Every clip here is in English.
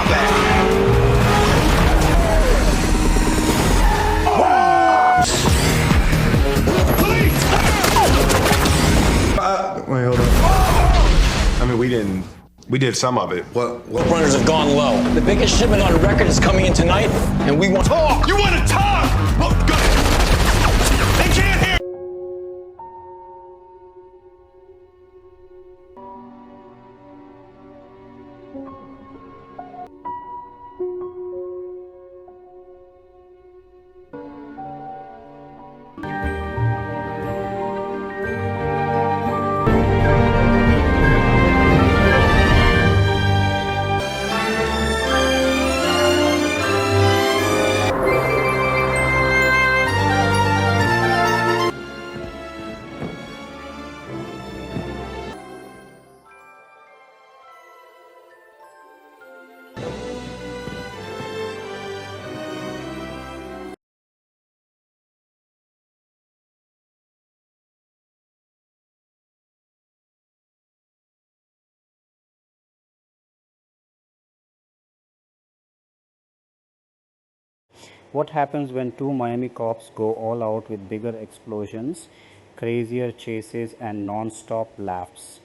Stop it! Police! Wait, hold on. I mean, we did some of it. What runners have gone low. The biggest shipment on record is coming in tonight, and we want Talk! You want to talk? Oh, go ahead. They can't hear! What happens when two Miami cops go all out with bigger explosions, crazier chases, and non stop laughs?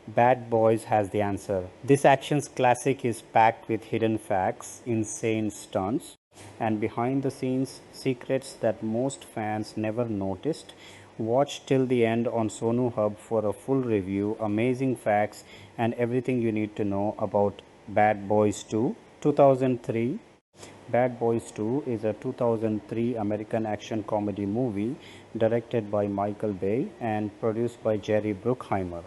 Bad Boys has the answer. This action's classic is packed with hidden facts, insane stunts, and behind the scenes secrets that most fans never noticed. Watch till the end on SONU HUB for a full review, amazing facts, and everything you need to know about Bad Boys 2, 2003. Bad Boys 2 is a 2003 American action comedy movie directed by Michael Bay and produced by Jerry Bruckheimer.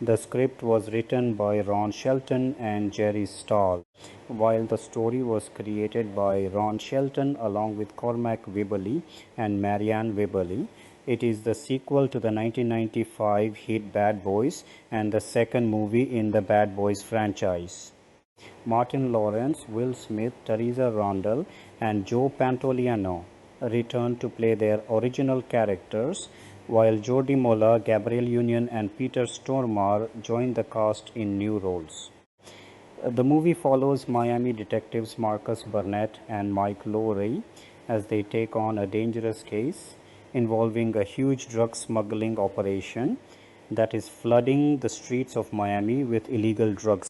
The script was written by Ron Shelton and Jerry Stahl, while the story was created by Ron Shelton along with Cormac Wibberley and Marianne Wibberley. It is the sequel to the 1995 hit Bad Boys and the second movie in the Bad Boys franchise. Martin Lawrence, Will Smith, Teresa Randall, and Joe Pantoliano returned to play their original characters, while Jody Mola, Gabrielle Union, and Peter Stormare joined the cast in new roles. The movie follows Miami detectives Marcus Burnett and Mike Lowry as they take on a dangerous case involving a huge drug smuggling operation that is flooding the streets of Miami with illegal drugs.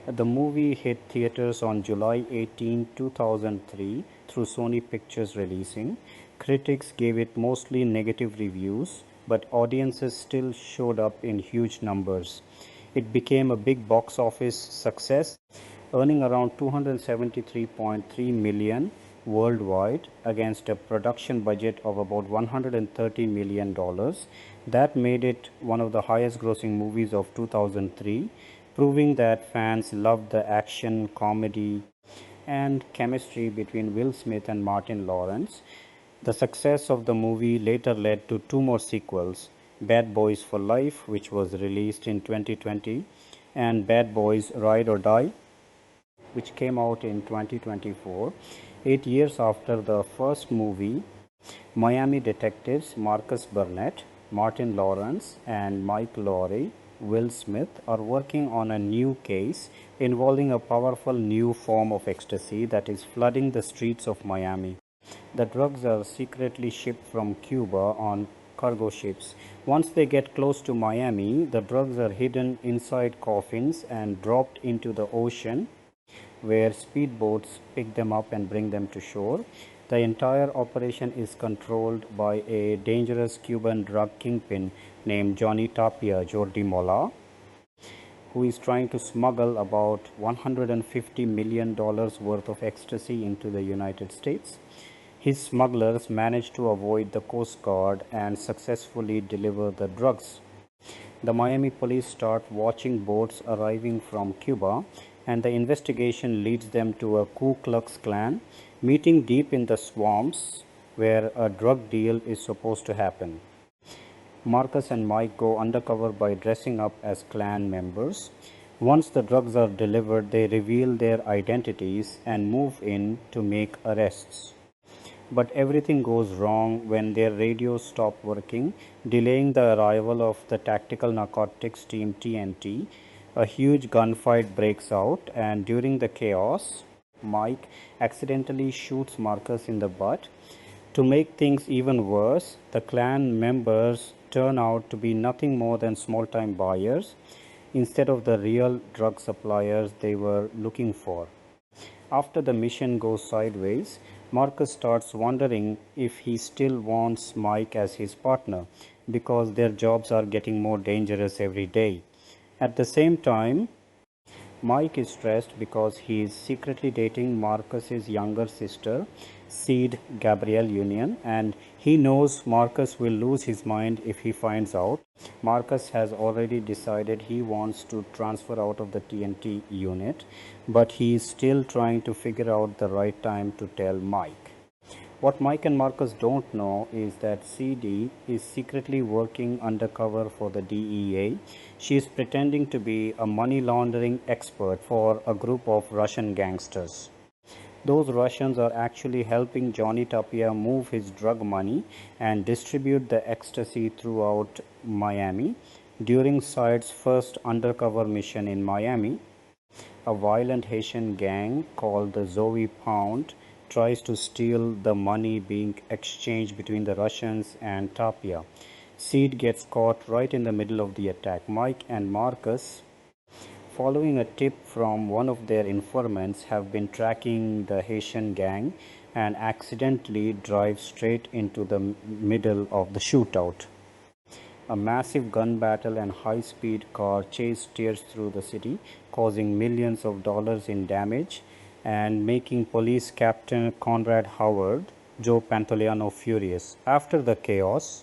The movie hit theaters on July 18, 2003 through Sony Pictures releasing. Critics gave it mostly negative reviews, but audiences still showed up in huge numbers. It became a big box office success, earning around $273.3 million worldwide against a production budget of about $130 million. That made it one of the highest grossing movies of 2003. Proving that fans loved the action, comedy, and chemistry between Will Smith and Martin Lawrence. The success of the movie later led to two more sequels, Bad Boys for Life, which was released in 2020, and Bad Boys Ride or Die, which came out in 2024. 8 years after the first movie, Miami detectives Marcus Burnett, Martin Lawrence, and Mike Lowry, Will Smith are working on a new case involving a powerful new form of ecstasy that is flooding the streets of Miami. The drugs are secretly shipped from Cuba on cargo ships. Once they get close to Miami, the drugs are hidden inside coffins and dropped into the ocean, where speedboats pick them up and bring them to shore. The entire operation is controlled by a dangerous Cuban drug kingpin named Johnny Tapia Jordi Mola, who is trying to smuggle about $150 million worth of ecstasy into the United States. His smugglers manage to avoid the Coast Guard and successfully deliver the drugs. The Miami police start watching boats arriving from Cuba, and the investigation leads them to a Ku Klux Klan meeting deep in the swamps where a drug deal is supposed to happen. Marcus and Mike go undercover by dressing up as Klan members. Once the drugs are delivered, they reveal their identities and move in to make arrests. But everything goes wrong when their radios stop working, delaying the arrival of the Tactical Narcotics Team TNT. A huge gunfight breaks out, and during the chaos, Mike accidentally shoots Marcus in the butt. To make things even worse, the clan members turn out to be nothing more than small time buyers instead of the real drug suppliers they were looking for. After the mission goes sideways, Marcus starts wondering if he still wants Mike as his partner because their jobs are getting more dangerous every day. At the same time, Mike is stressed because he is secretly dating Marcus's younger sister, Seed Gabrielle Union, and he knows Marcus will lose his mind if he finds out. Marcus has already decided he wants to transfer out of the TNT unit, but he is still trying to figure out the right time to tell Mike. What Mike and Marcus don't know is that CD is secretly working undercover for the DEA. She is pretending to be a money laundering expert for a group of Russian gangsters. Those Russians are actually helping Johnny Tapia move his drug money and distribute the ecstasy throughout Miami. During Side's first undercover mission in Miami, a violent Haitian gang called the Zoe Pound tries to steal the money being exchanged between the Russians and Tapia. Seed gets caught right in the middle of the attack. Mike and Marcus, following a tip from one of their informants, have been tracking the Haitian gang and accidentally drive straight into the middle of the shootout. A massive gun battle and high-speed car chase tears through the city, causing millions of dollars in damage and making police captain Conrad Howard, Joe Pantoliano, furious. After the chaos,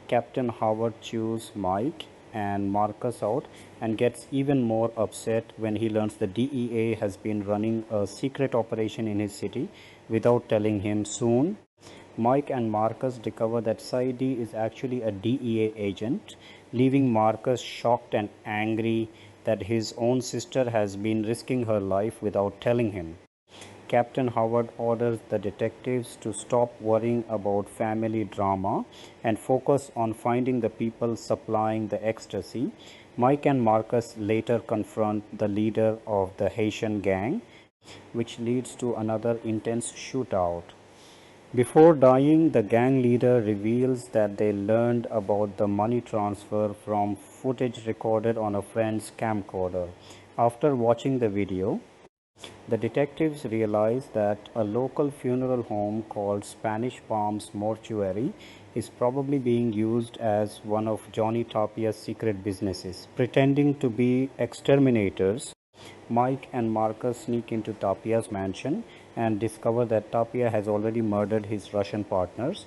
Captain Howard chews Mike and Marcus out and gets even more upset when he learns the DEA has been running a secret operation in his city without telling him. Soon, Mike and Marcus discover that Saidi is actually a DEA agent, leaving Marcus shocked and angry that his own sister has been risking her life without telling him. Captain Howard orders the detectives to stop worrying about family drama and focus on finding the people supplying the ecstasy. Mike and Marcus later confront the leader of the Haitian gang, which leads to another intense shootout. Before dying, the gang leader reveals that they learned about the money transfer from footage recorded on a friend's camcorder. After watching the video, the detectives realize that a local funeral home called Spanish Palms Mortuary is probably being used as one of Johnny Tapia's secret businesses. Pretending to be exterminators, Mike and Marcus sneak into Tapia's mansion and discover that Tapia has already murdered his Russian partners.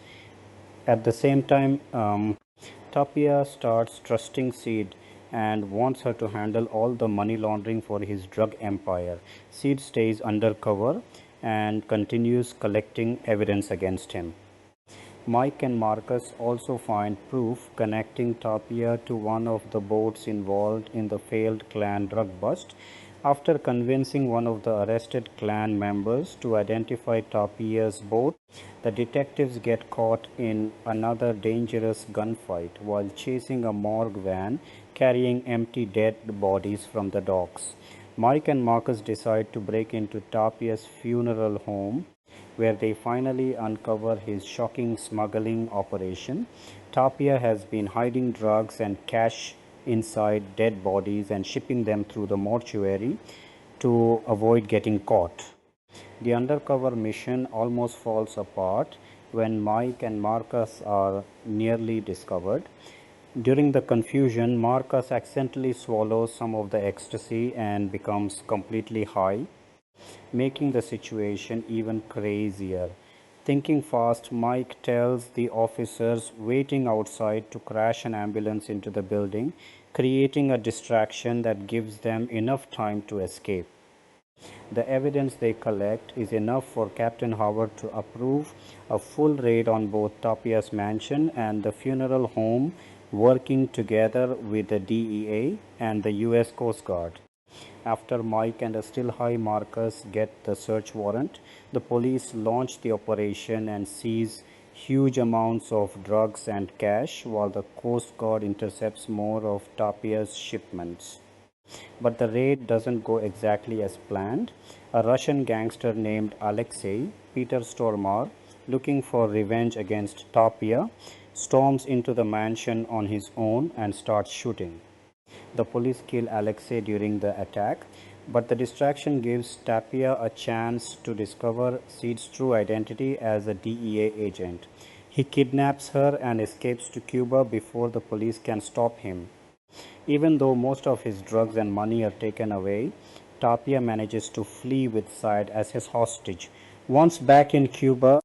At the same time, Tapia starts trusting Seed and wants her to handle all the money laundering for his drug empire. Seed stays undercover and continues collecting evidence against him. Mike and Marcus also find proof connecting Tapia to one of the boats involved in the failed clan drug bust. After convincing one of the arrested clan members to identify Tapia's boat, the detectives get caught in another dangerous gunfight while chasing a morgue van carrying empty dead bodies from the docks. Mike and Marcus decide to break into Tapia's funeral home, where they finally uncover his shocking smuggling operation. Tapia has been hiding drugs and cash inside dead bodies and shipping them through the mortuary to avoid getting caught. The undercover mission almost falls apart when Mike and Marcus are nearly discovered. During the confusion, Marcus accidentally swallows some of the ecstasy and becomes completely high, making the situation even crazier. Thinking fast, Mike tells the officers waiting outside to crash an ambulance into the building, creating a distraction that gives them enough time to escape. The evidence they collect is enough for Captain Howard to approve a full raid on both Tapia's mansion and the funeral home, working together with the DEA and the US Coast Guard. After Mike and a still high Marcus get the search warrant, the police launch the operation and seize huge amounts of drugs and cash, while the Coast Guard intercepts more of Tapia's shipments. But the raid doesn't go exactly as planned. A Russian gangster named Alexei Peter Stormar, looking for revenge against Tapia, storms into the mansion on his own and starts shooting. The police kill Alexei during the attack, but the distraction gives Tapia a chance to discover Seed's true identity as a DEA agent. He kidnaps her and escapes to Cuba before the police can stop him. Even though most of his drugs and money are taken away, Tapia manages to flee with Syed as his hostage. Once back in Cuba,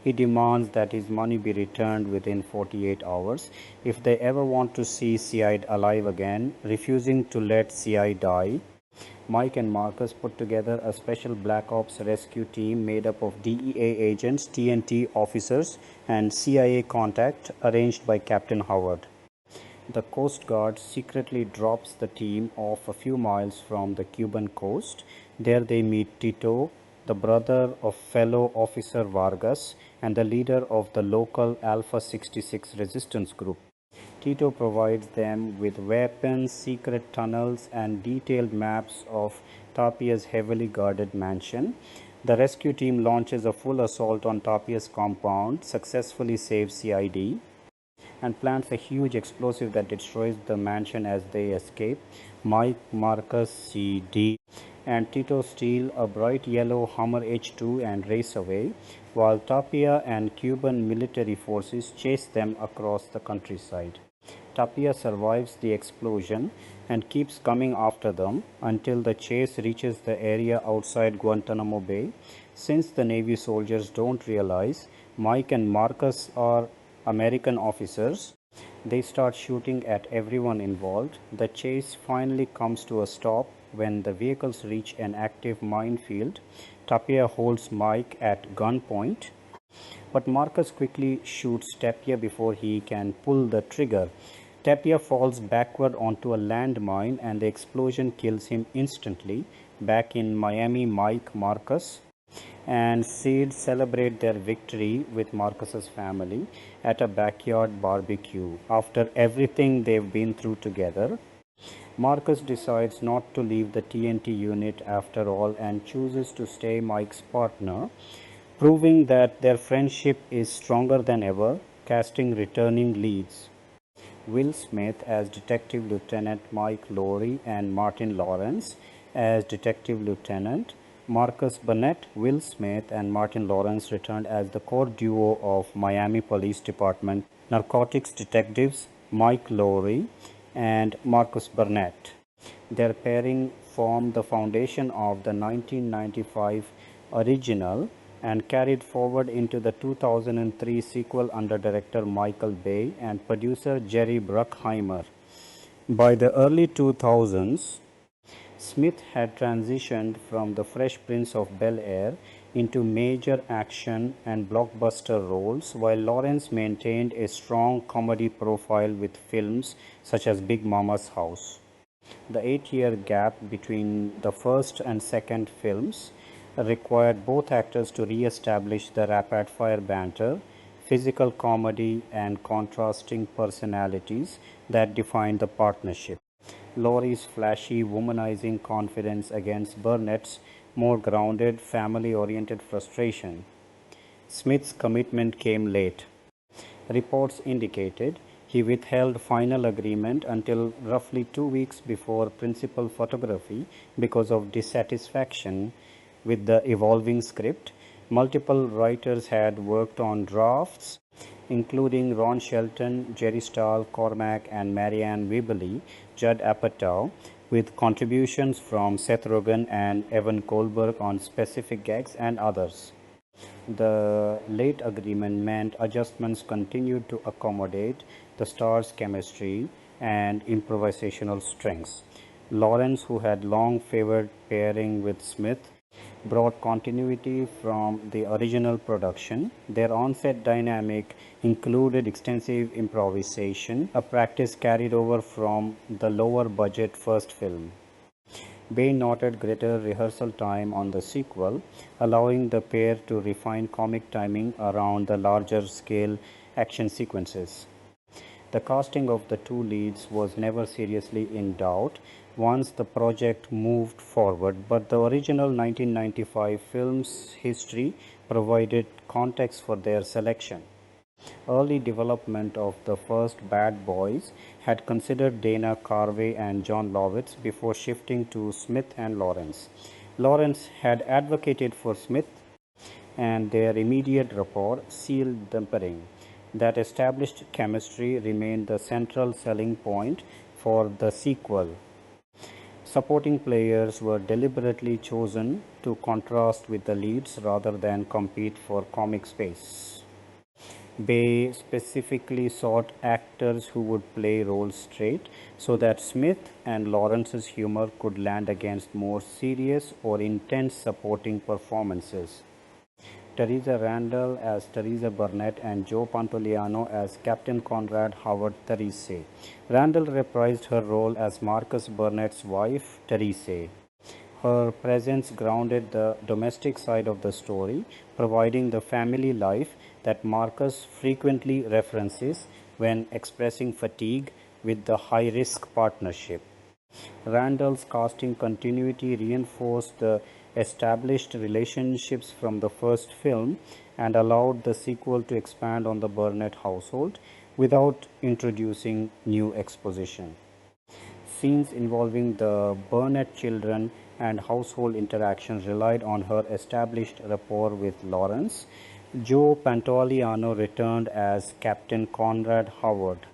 he demands that his money be returned within 48 hours if they ever want to see Syed alive again, refusing to let Syed die. Mike and Marcus put together a special Black Ops rescue team made up of DEA agents, TNT officers, and CIA contact arranged by Captain Howard. The Coast Guard secretly drops the team off a few miles from the Cuban coast. There they meet Tito, the brother of fellow officer Vargas and the leader of the local Alpha 66 resistance group. Tito provides them with weapons, secret tunnels, and detailed maps of Tapia's heavily guarded mansion. The rescue team launches a full assault on Tapia's compound, successfully saves CID, and plants a huge explosive that destroys the mansion as they escape. Mike, Marcus, CD, and Tito steal a bright yellow Hummer H2 and race away, while Tapia and Cuban military forces chase them across the countryside. Tapia survives the explosion and keeps coming after them until the chase reaches the area outside Guantanamo Bay. Since the Navy soldiers don't realize Mike and Marcus are American officers, they start shooting at everyone involved. The chase finally comes to a stop when the vehicles reach an active minefield. Tapia holds Mike at gunpoint, but Marcus quickly shoots Tapia before he can pull the trigger. Tapia falls backward onto a landmine and the explosion kills him instantly. Back in Miami, Mike, Marcus, and Sid celebrate their victory with Marcus's family at a backyard barbecue. After everything they've been through together, Marcus decides not to leave the TNT unit after all and chooses to stay Mike's partner, proving that their friendship is stronger than ever. Casting returning leads: Will Smith as Detective Lieutenant Mike Lowry and Martin Lawrence as Detective Lieutenant. Marcus Burnett, Will Smith, and Martin Lawrence returned as the core duo of Miami Police Department narcotics detectives Mike Lowry and Marcus Burnett. Their pairing formed the foundation of the 1995 original and carried forward into the 2003 sequel under director Michael Bay and producer Jerry Bruckheimer. By the early 2000s, Smith had transitioned from the Fresh Prince of Bel-Air into major action and blockbuster roles, while Lawrence maintained a strong comedy profile with films such as Big Mama's House. The 8-year gap between the first and second films required both actors to re-establish the rapid-fire banter, physical comedy, and contrasting personalities that defined the partnership. Laurie's flashy, womanizing confidence against Burnett's more grounded, family-oriented frustration. Smith's commitment came late. Reports indicated he withheld final agreement until roughly 2 weeks before principal photography because of dissatisfaction with the evolving script. Multiple writers had worked on drafts, including Ron Shelton, Jerry Stahl, Cormac, and Marianne Weebly, Judd Apatow, with contributions from Seth Rogen and Evan Goldberg on specific gags and others. The late agreement meant adjustments continued to accommodate the stars' chemistry and improvisational strengths. Lawrence, who had long favored pairing with Smith, brought continuity from the original production. Their on-set dynamic included extensive improvisation, a practice carried over from the lower-budget first film. Bay noted greater rehearsal time on the sequel, allowing the pair to refine comic timing around the larger-scale action sequences. The casting of the two leads was never seriously in doubt once the project moved forward, but the original 1995 film's history provided context for their selection. Early development of the first Bad Boys had considered Dana Carvey and John Lovitz before shifting to Smith and Lawrence. Lawrence had advocated for Smith, and their immediate rapport sealed the pairing. That established chemistry remained the central selling point for the sequel. Supporting players were deliberately chosen to contrast with the leads rather than compete for comic space. Bay specifically sought actors who would play roles straight so that Smith and Lawrence's humor could land against more serious or intense supporting performances. Teresa Randall as Teresa Burnett and Joe Pantoliano as Captain Conrad Howard Therese. Randall reprised her role as Marcus Burnett's wife, Therese. Her presence grounded the domestic side of the story, providing the family life that Marcus frequently references when expressing fatigue with the high-risk partnership. Randall's casting continuity reinforced the established relationships from the first film and allowed the sequel to expand on the Burnett household without introducing new exposition. Scenes involving the Burnett children and household interactions relied on her established rapport with Lawrence. Joe Pantoliano returned as Captain Conrad Howard,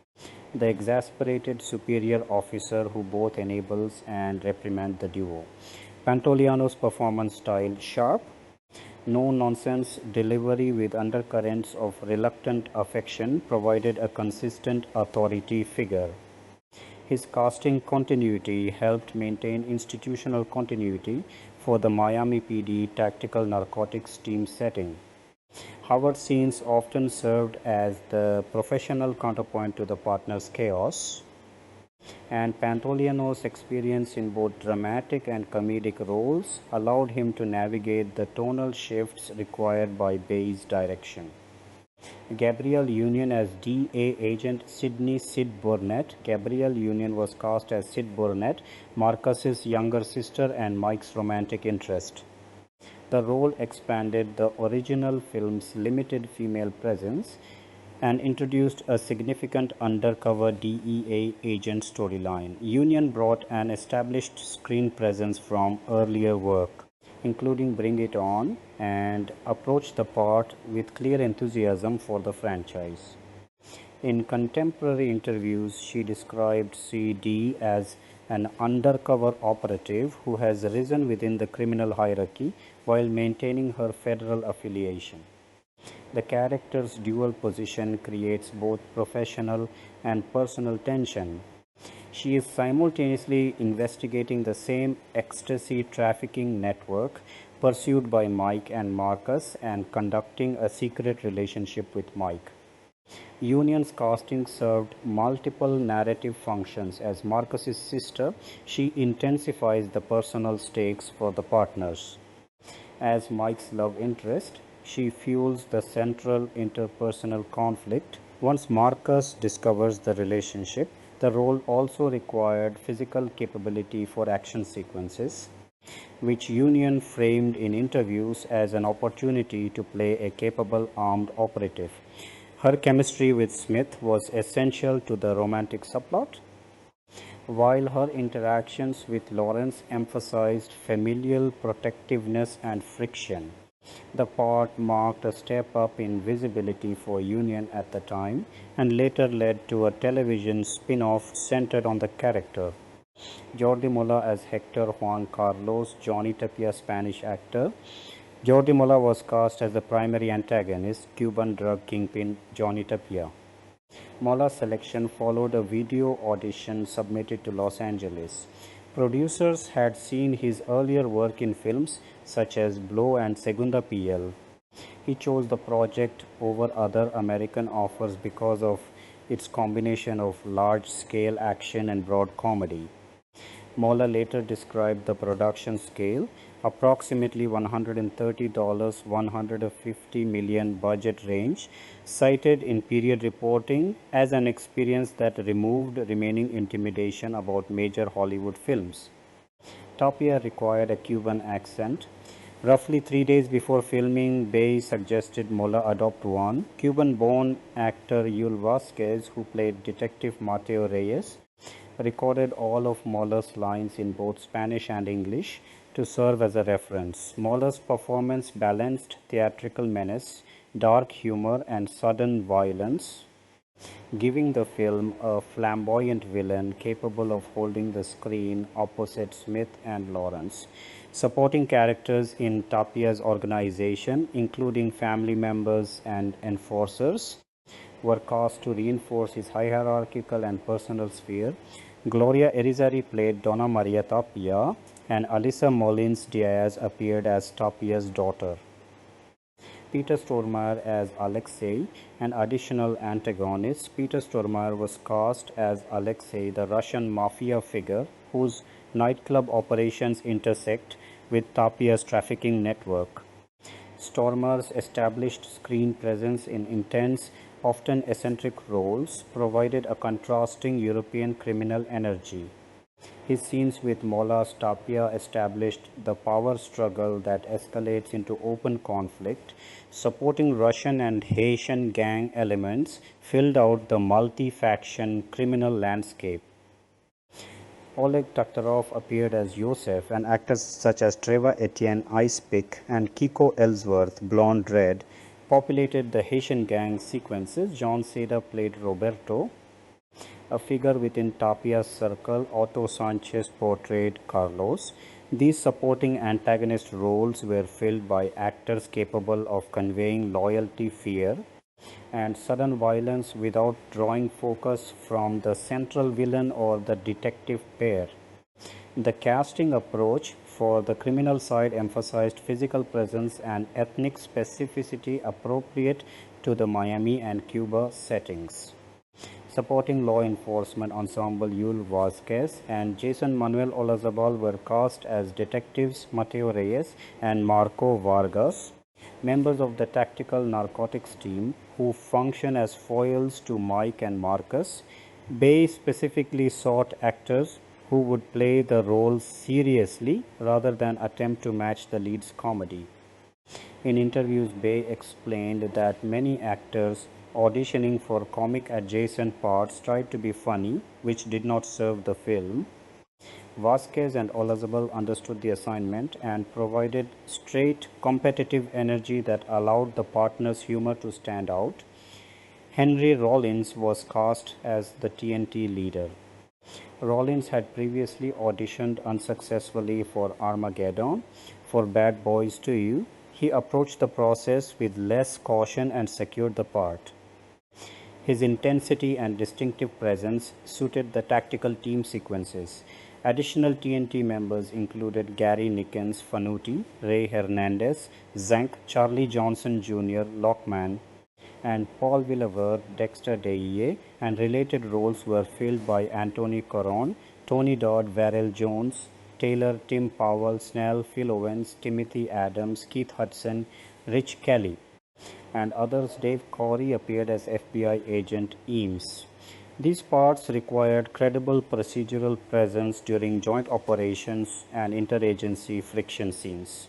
the exasperated superior officer who both enables and reprimands the duo. Pantoliano's performance style sharp, no-nonsense delivery with undercurrents of reluctant affection provided a consistent authority figure. His casting continuity helped maintain institutional continuity for the Miami PD tactical narcotics team setting. Howard's scenes often served as the professional counterpoint to the partner's chaos, and Pantoliano's experience in both dramatic and comedic roles allowed him to navigate the tonal shifts required by Bay's direction. Gabrielle Union as DA agent Sidney Sid Burnett. Gabrielle Union was cast as Sid Burnett, Marcus's younger sister and Mike's romantic interest. The role expanded the original film's limited female presence and introduced a significant undercover DEA agent storyline. Union brought an established screen presence from earlier work, including Bring It On, and approached the part with clear enthusiasm for the franchise. In contemporary interviews, she described CD as an undercover operative who has risen within the criminal hierarchy while maintaining her federal affiliation. The character's dual position creates both professional and personal tension. She is simultaneously investigating the same ecstasy trafficking network pursued by Mike and Marcus and conducting a secret relationship with Mike. Union's casting served multiple narrative functions. As Marcus's sister, she intensifies the personal stakes for the partners. As Mike's love interest, she fuels the central interpersonal conflict. Once Marcus discovers the relationship, the role also required physical capability for action sequences, which Union framed in interviews as an opportunity to play a capable armed operative. Her chemistry with Smith was essential to the romantic subplot, while her interactions with Lawrence emphasized familial protectiveness and friction. The part marked a step up in visibility for Union at the time and later led to a television spin-off centered on the character. Jordi Mola as Hector Juan Carlos, Johnny Tapia Spanish actor. Jordi Mola was cast as the primary antagonist, Cuban drug kingpin Johnny Tapia. Mola's selection followed a video audition submitted to Los Angeles. Producers had seen his earlier work in films such as Blow and Segunda Piel. He chose the project over other American offers because of its combination of large-scale action and broad comedy. Mola later described the production scale, approximately $130 $150 million budget range, cited in period reporting as an experience that removed remaining intimidation about major Hollywood films. Tapia required a Cuban accent. Roughly 3 days before filming, Bay suggested Mola adopt one. Cuban-born actor Yul Vasquez, who played Detective Mateo Reyes, recorded all of Mola's lines in both Spanish and English to serve as a reference. Mola's performance balanced theatrical menace, dark humor, and sudden violence, giving the film a flamboyant villain capable of holding the screen opposite Smith and Lawrence. Supporting characters in Tapia's organization, including family members and enforcers, were cast to reinforce his hierarchical and personal sphere. Gloria Irizarry played Donna Maria Tapia, and Alyssa Molins Diaz appeared as Tapia's daughter. Peter Stormare as Alexei, an additional antagonist. Peter Stormare was cast as Alexei, the Russian mafia figure whose nightclub operations intersect with Tapia's trafficking network. Stormare's established screen presence in intense, often eccentric roles provided a contrasting European criminal energy. His scenes with Mola Tapia established the power struggle that escalates into open conflict. Supporting Russian and Haitian gang elements filled out the multi-faction criminal landscape. Oleg Taktarov appeared as Yosef, and actors such as Trevor Etienne Icepick and Kiko Ellsworth Blonde Red populated the Haitian gang sequences. John Seda played Roberto, a figure within Tapia's circle. Otto Sanchez portrayed Carlos. These supporting antagonist roles were filled by actors capable of conveying loyalty, fear, and sudden violence without drawing focus from the central villain or the detective pair. The casting approach for the criminal side emphasized physical presence and ethnic specificity appropriate to the Miami and Cuba settings. Supporting law enforcement ensemble Yul Vasquez and Jason Manuel Olazabal were cast as detectives Mateo Reyes and Marco Vargas, members of the tactical narcotics team who function as foils to Mike and Marcus. Bay specifically sought actors who would play the roles seriously rather than attempt to match the lead's comedy. In interviews, Bay explained that many actors auditioning for comic adjacent parts tried to be funny, which did not serve the film. Vasquez and Olazabal understood the assignment and provided straight, competitive energy that allowed the partners' humor to stand out. Henry Rollins was cast as the TNT leader. Rollins had previously auditioned unsuccessfully for Armageddon. For Bad Boys 2, he approached the process with less caution and secured the part. His intensity and distinctive presence suited the tactical team sequences. Additional TNT members included Gary Nickens, Fanuti, Ray Hernandez, Zank, Charlie Johnson Jr., Lockman, and Paul Villaverde, Dexter Deye, and related roles were filled by Anthony Coron, Tony Dodd, Varel Jones, Taylor, Tim Powell, Snell, Phil Owens, Timothy Adams, Keith Hudson, Rich Kelly, and others. Dave Corey appeared as FBI agent Eames. These parts required credible procedural presence during joint operations and interagency friction scenes.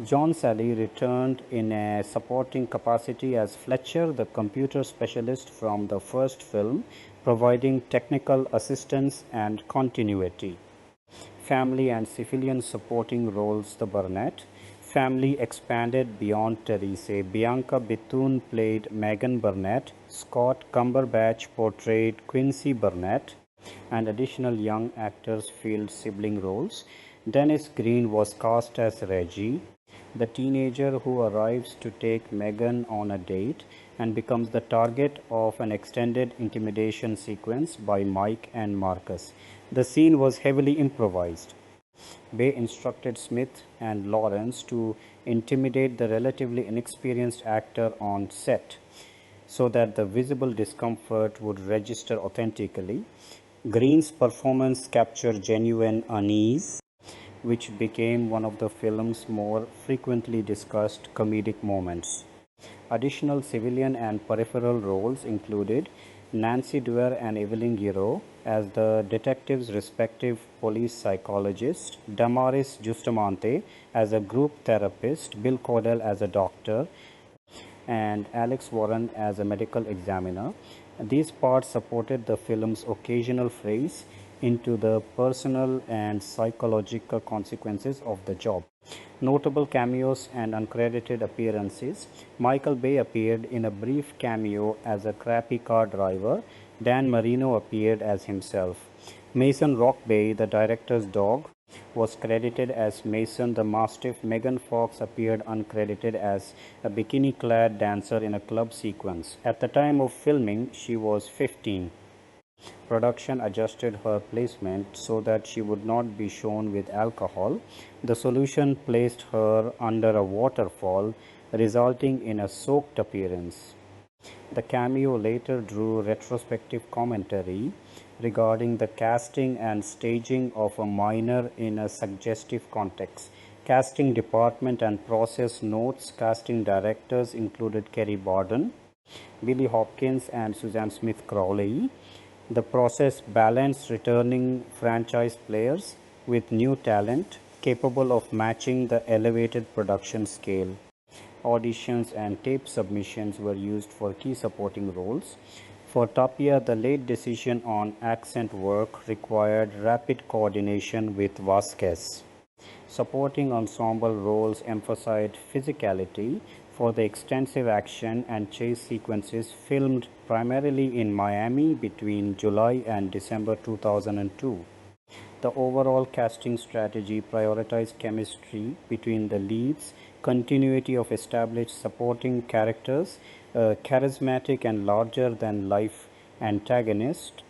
John Sally returned in a supporting capacity as Fletcher, the computer specialist from the first film, providing technical assistance and continuity. Family and civilian supporting roles. The Burnett family expanded beyond Therese. Bianca Bethune played Megan Burnett. Scott Cumberbatch portrayed Quincy Burnett, and additional young actors filled sibling roles. Dennis Green was cast as Reggie, the teenager who arrives to take Megan on a date and becomes the target of an extended intimidation sequence by Mike and Marcus. The scene was heavily improvised. Bay instructed Smith and Lawrence to intimidate the relatively inexperienced actor on set so that the visible discomfort would register authentically. Green's performance captured genuine unease. which became one of the film's more frequently discussed comedic moments. Additional civilian and peripheral roles included Nancy Dwyer and Evelyn Giro as the detectives' respective police psychologists, Damaris Justamante as a group therapist, Bill Cordell as a doctor, and Alex Warren as a medical examiner. These parts supported the film's occasional phrase into the personal and psychological consequences of the job. Notable cameos and uncredited appearances. Michael Bay appeared in a brief cameo as a crappy car driver. Dan Marino appeared as himself. Mason Rockbay, the director's dog, was credited as Mason the Mastiff. Megan Fox appeared uncredited as a bikini clad dancer in a club sequence. At the time of filming, she was 15. Production adjusted her placement so that she would not be shown with alcohol. The solution placed her under a waterfall, resulting in a soaked appearance. The cameo later drew retrospective commentary regarding the casting and staging of a minor in a suggestive context. Casting department and process notes. Casting directors included Kerry Borden, Billy Hopkins, and Suzanne Smith Crowley. The process balanced returning franchise players with new talent capable of matching the elevated production scale. Auditions and tape submissions were used for key supporting roles. For Tapia, the late decision on accent work required rapid coordination with Vasquez. Supporting ensemble roles emphasized physicality for the extensive action and chase sequences filmed primarily in Miami between July and December 2002. The overall casting strategy prioritized chemistry between the leads, continuity of established supporting characters, a charismatic and larger-than-life antagonist,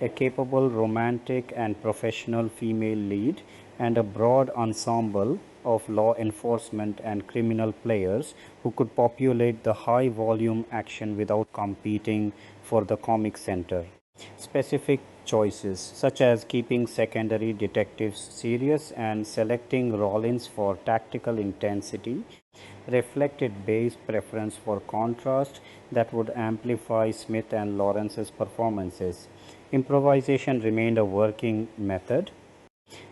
a capable romantic and professional female lead, and a broad ensemble of law enforcement and criminal players who could populate the high-volume action without competing for the comic center. Specific choices, such as keeping secondary detectives serious and selecting Rollins for tactical intensity, reflected Bay's preference for contrast that would amplify Smith and Lawrence's performances. Improvisation remained a working method,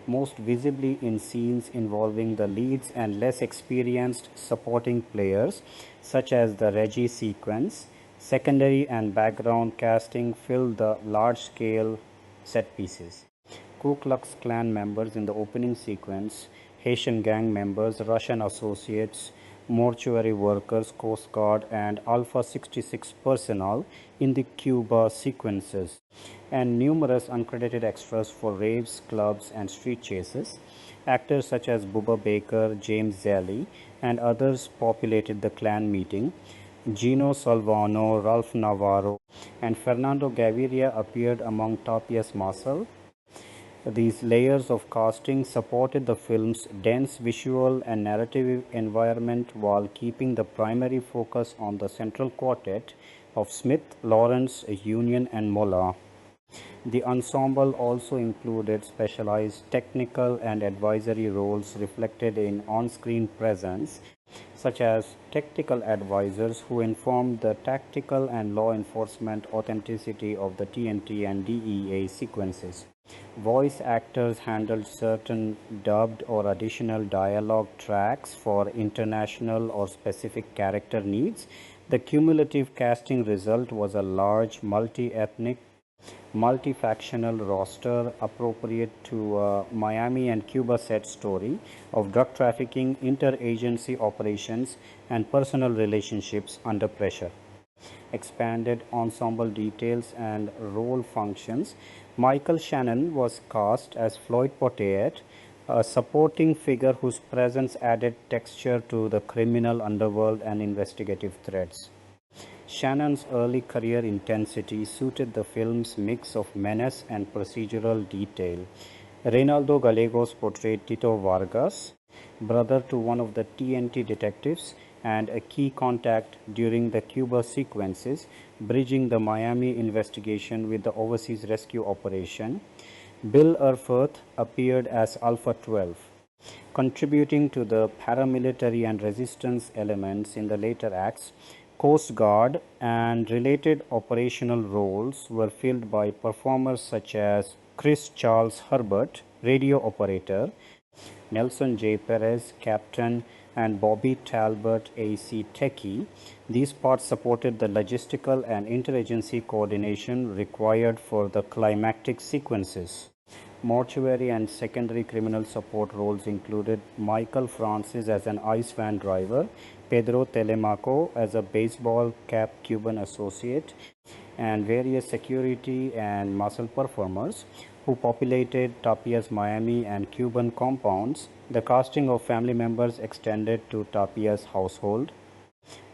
most visibly in scenes involving the leads and less experienced supporting players, such as the Reggie sequence. Secondary and background casting filled the large-scale set pieces. Ku Klux Klan members in the opening sequence, Haitian gang members, Russian associates, mortuary workers, Coast Guard, and Alpha 66 personnel in the Cuba sequences, and numerous uncredited extras for raves, clubs, and street chases. Actors such as Bubba Baker, James Zelley, and others populated the Klan meeting. Gino Salvano, Ralph Navarro, and Fernando Gaviria appeared among Tapia's muscle. These layers of casting supported the film's dense visual and narrative environment while keeping the primary focus on the central quartet of Smith, Lawrence, Union, and Mola. The ensemble also included specialized technical and advisory roles reflected in on-screen presence, such as technical advisors who informed the tactical and law enforcement authenticity of the TNT and DEA sequences. Voice actors handled certain dubbed or additional dialogue tracks for international or specific character needs. The cumulative casting result was a large multi-ethnic, multi-factional roster appropriate to a Miami and Cuba set story of drug trafficking, interagency operations, and personal relationships under pressure. Expanded ensemble details and role functions. Michael Shannon was cast as Floyd Potteet, a supporting figure whose presence added texture to the criminal underworld and investigative threads. Shannon's early career intensity suited the film's mix of menace and procedural detail. Reynaldo Gallegos portrayed Tito Vargas, brother to one of the TNT detectives and a key contact during the Cuba sequences, bridging the Miami investigation with the overseas rescue operation. Bill Urforth appeared as Alpha 12, contributing to the paramilitary and resistance elements in the later acts. Coast Guard and related operational roles were filled by performers such as Chris Charles Herbert, radio operator, Nelson J. Perez, captain, and Bobby Talbot, AC techie. These parts supported the logistical and interagency coordination required for the climactic sequences. Mortuary and secondary criminal support roles included Michael Francis as an ice van driver, Pedro Telemaco as a baseball cap Cuban associate, and various security and muscle performers who populated Tapia's Miami and Cuban compounds. The casting of family members extended to Tapia's household,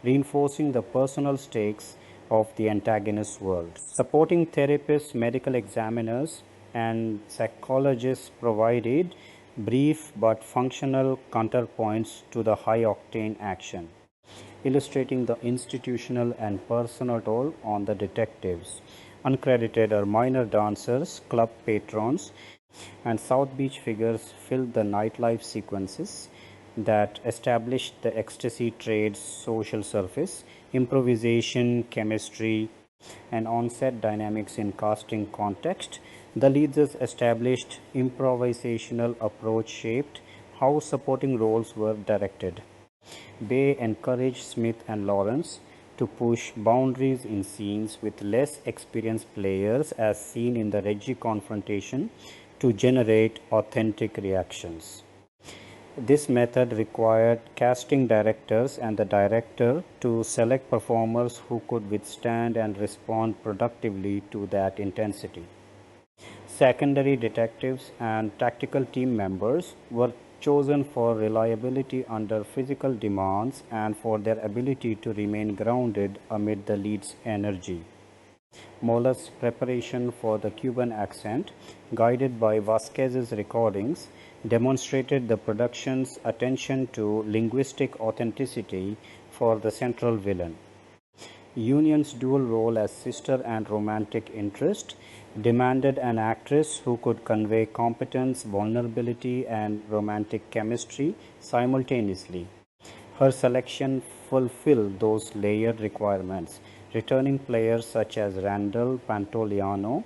reinforcing the personal stakes of the antagonist's world. Supporting therapists, medical examiners, and psychologists provided brief but functional counterpoints to the high octane action, illustrating the institutional and personal toll on the detectives. Uncredited or minor dancers, club patrons, and South Beach figures filled the nightlife sequences that established the ecstasy trade's social surface, improvisation, chemistry, and on-set dynamics in casting context. The leads established improvisational approach shaped how supporting roles were directed. Bay encouraged Smith and Lawrence to push boundaries in scenes with less experienced players, as seen in the Reggie confrontation, to generate authentic reactions. This method required casting directors and the director to select performers who could withstand and respond productively to that intensity. Secondary detectives and tactical team members were chosen for reliability under physical demands and for their ability to remain grounded amid the lead's energy. Mola's preparation for the Cuban accent, guided by Vasquez's recordings, demonstrated the production's attention to linguistic authenticity for the central villain. Union's dual role as sister and romantic interest demanded an actress who could convey competence, vulnerability, and romantic chemistry simultaneously. Her selection fulfilled those layered requirements. Returning players such as Randall Pantoliano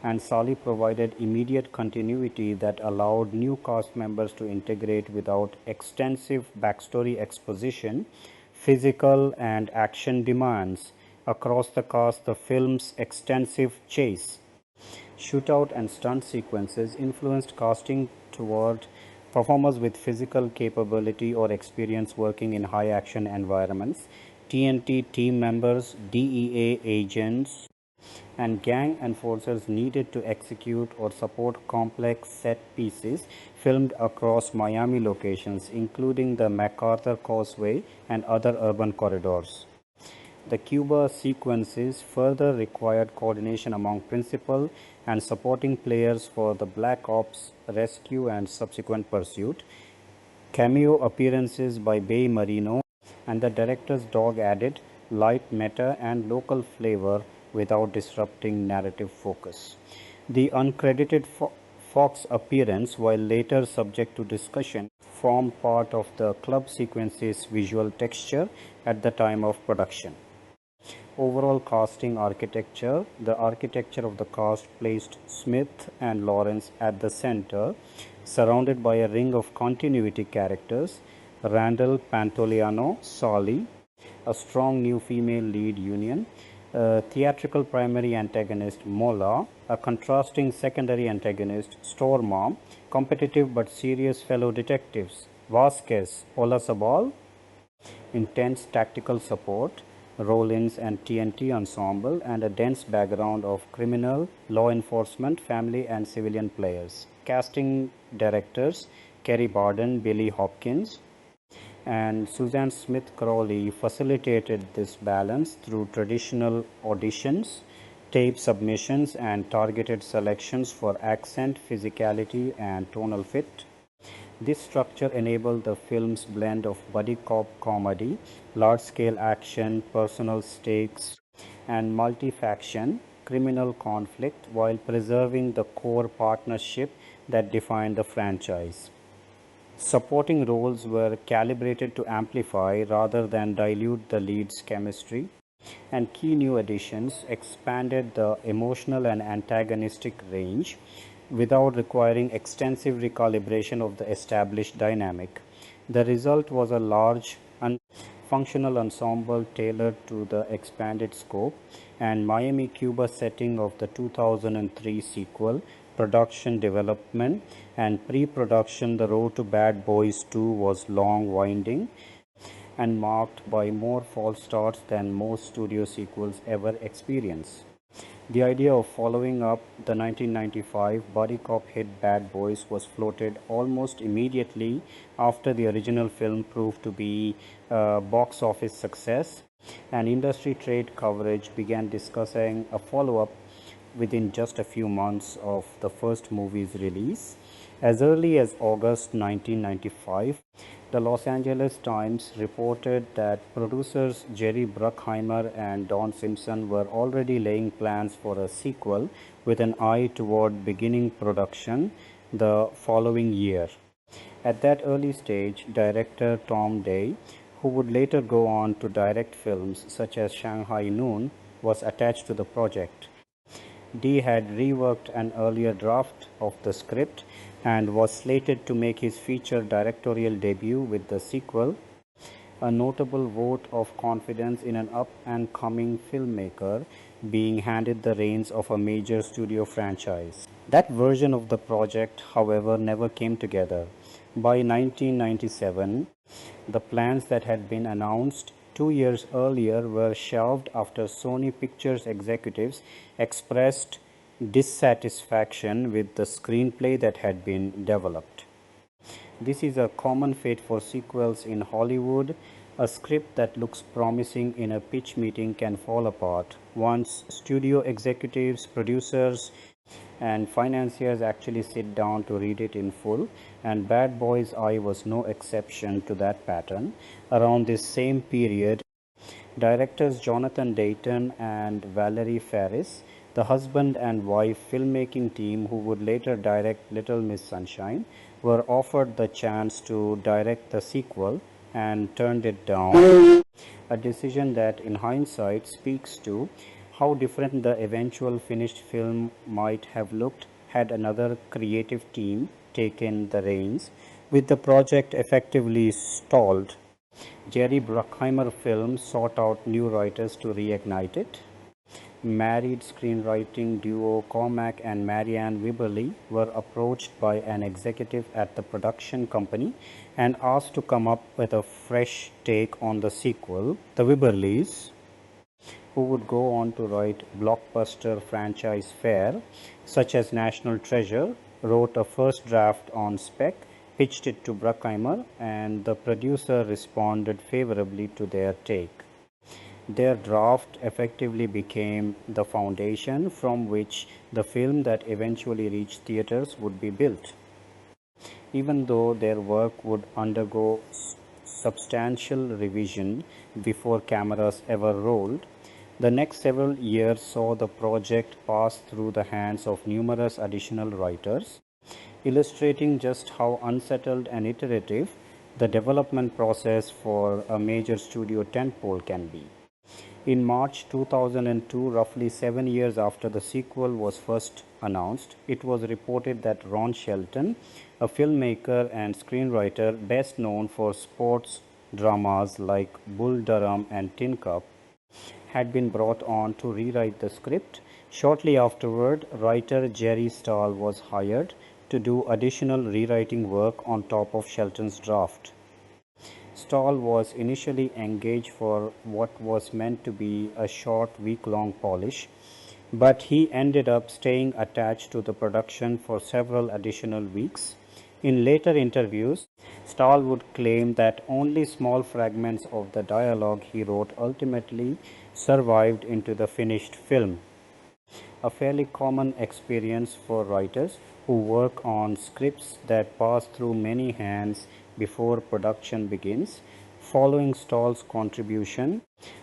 and Sally provided immediate continuity that allowed new cast members to integrate without extensive backstory exposition. Physical and action demands across the cast. The film's extensive chase, shootout, and stunt sequences influenced casting toward performers with physical capability or experience working in high action environments. TNT team members, DEA agents, and gang enforcers needed to execute or support complex set pieces filmed across Miami locations, including the MacArthur Causeway and other urban corridors. The Cuba sequences further required coordination among principal and supporting players for the Black Ops rescue and subsequent pursuit. Cameo appearances by Bay Marino and the director's dog added light meta and local flavor without disrupting narrative focus. The uncredited Fox appearance, while later subject to discussion, formed part of the club sequence's visual texture at the time of production. Overall casting architecture. The architecture of the cast placed Smith and Lawrence at the center, surrounded by a ring of continuity characters: Randall Pantoliano, Solly, a strong new female lead Union, a theatrical primary antagonist Mola, a contrasting secondary antagonist Stormom, competitive but serious fellow detectives Vasquez, Olasabal, intense tactical support, Rollins and TNT ensemble, and a dense background of criminal, law enforcement, family, and civilian players. Casting directors Kerry Barden, Billy Hopkins, and Suzanne Smith Crowley facilitated this balance through traditional auditions, tape submissions, and targeted selections for accent, physicality, and tonal fit. This structure enabled the film's blend of buddy cop comedy, large-scale action, personal stakes, and multi-faction criminal conflict while preserving the core partnership that defined the franchise. Supporting roles were calibrated to amplify rather than dilute the lead's chemistry, and key new additions expanded the emotional and antagonistic range without requiring extensive recalibration of the established dynamic. The result was a large, functional ensemble tailored to the expanded scope and Miami, Cuba setting of the 2003 sequel. Production development and pre-production, The Road to Bad Boys 2 was long, winding, and marked by more false starts than most studio sequels ever experience. The idea of following up the 1995 buddy cop hit Bad Boys was floated almost immediately after the original film proved to be a box office success, and industry trade coverage began discussing a follow-up within just a few months of the first movie's release. As early as August 1995, the Los Angeles Times reported that producers Jerry Bruckheimer and Don Simpson were already laying plans for a sequel with an eye toward beginning production the following year. At that early stage, director Tom Day, who would later go on to direct films such as Shanghai Noon, was attached to the project. Dee had reworked an earlier draft of the script and was slated to make his feature directorial debut with the sequel, a notable vote of confidence in an up-and-coming filmmaker being handed the reins of a major studio franchise. That version of the project, however, never came together. By 1997, the plans that had been announced 2 years earlier were shelved after Sony Pictures executives expressed dissatisfaction with the screenplay that had been developed. This is a common fate for sequels in Hollywood. A script that looks promising in a pitch meeting can fall apart once studio executives, producers, and financiers actually sit down to read it in full, and Bad Boys I was no exception to that pattern. Around this same period, directors Jonathan Dayton and Valerie Faris, the husband and wife filmmaking team who would later direct Little Miss Sunshine, were offered the chance to direct the sequel and turned it down, a decision that in hindsight speaks to how different the eventual finished film might have looked had another creative team taken the reins. With the project effectively stalled, Jerry Bruckheimer Films sought out new writers to reignite it. Married screenwriting duo Cormac and Marianne Wibberley were approached by an executive at the production company and asked to come up with a fresh take on the sequel. The Wibberleys, who would go on to write blockbuster franchise fare such as National Treasure, wrote a first draft on spec, pitched it to Bruckheimer, and the producer responded favorably to their take. Their draft effectively became the foundation from which the film that eventually reached theaters would be built. Even though their work would undergo substantial revision before cameras ever rolled, the next several years saw the project pass through the hands of numerous additional writers, illustrating just how unsettled and iterative the development process for a major studio tentpole can be. In March 2002, roughly 7 years after the sequel was first announced, it was reported that Ron Shelton, a filmmaker and screenwriter best known for sports dramas like Bull Durham and Tin Cup, had been brought on to rewrite the script. Shortly afterward, writer Jerry Stahl was hired to do additional rewriting work on top of Shelton's draft. Stahl was initially engaged for what was meant to be a short week-long polish, but he ended up staying attached to the production for several additional weeks. In later interviews, Stahl would claim that only small fragments of the dialogue he wrote ultimately survived into the finished film, a fairly common experience for writers who work on scripts that pass through many hands before production begins. Following Stahl's contribution,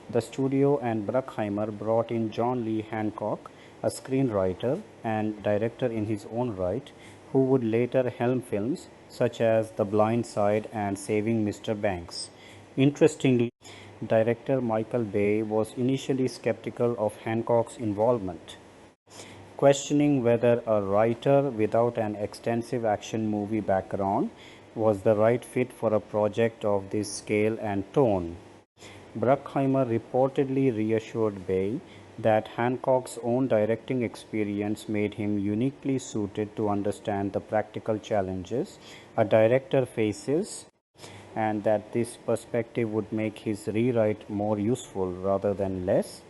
the studio and Bruckheimer brought in John Lee Hancock, a screenwriter and director in his own right, who would later helm films such as The Blind Side and Saving Mr. Banks. Interestingly, director Michael Bay was initially skeptical of Hancock's involvement, questioning whether a writer without an extensive action movie background was the right fit for a project of this scale and tone. Bruckheimer reportedly reassured Bay that Hancock's own directing experience made him uniquely suited to understand the practical challenges a director faces, and that this perspective would make his rewrite more useful rather than less.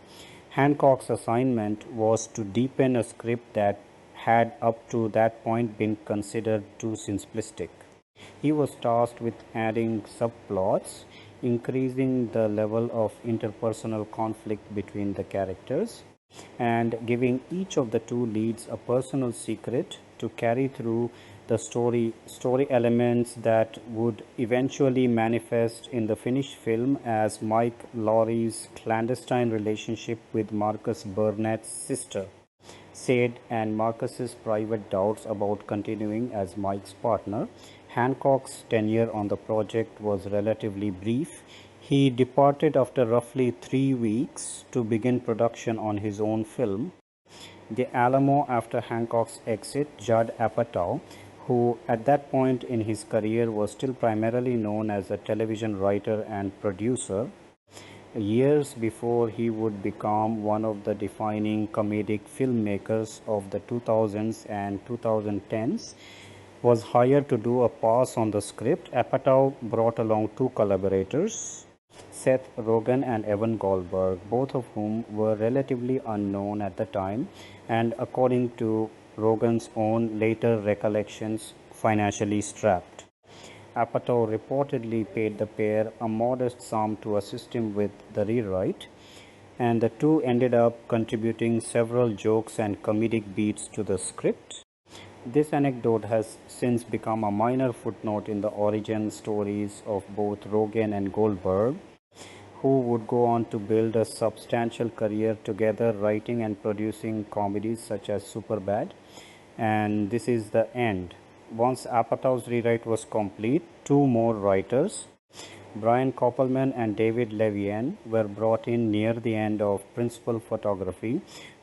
Hancock's assignment was to deepen a script that had up to that point been considered too simplistic. He was tasked with adding subplots, increasing the level of interpersonal conflict between the characters, and giving each of the two leads a personal secret to carry through the story elements that would eventually manifest in the finished film as Mike Laurie's clandestine relationship with Marcus Burnett's sister, Sade, and Marcus's private doubts about continuing as Mike's partner. Hancock's tenure on the project was relatively brief. He departed after roughly 3 weeks to begin production on his own film, The Alamo. After Hancock's exit, Judd Apatow, who at that point in his career was still primarily known as a television writer and producer, years before he would become one of the defining comedic filmmakers of the 2000s and 2010s, was hired to do a pass on the script. Apatow brought along two collaborators, Seth Rogen and Evan Goldberg, both of whom were relatively unknown at the time and, according to Rogen's own later recollections, financially strapped. Apatow reportedly paid the pair a modest sum to assist him with the rewrite, and the two ended up contributing several jokes and comedic beats to the script. This anecdote has since become a minor footnote in the origin stories of both Rogen and Goldberg, who would go on to build a substantial career together, writing and producing comedies such as Superbad and This Is the End. Once Apatow's rewrite was complete, two more writers, Brian Koppelman and David Levien, were brought in near the end of principal photography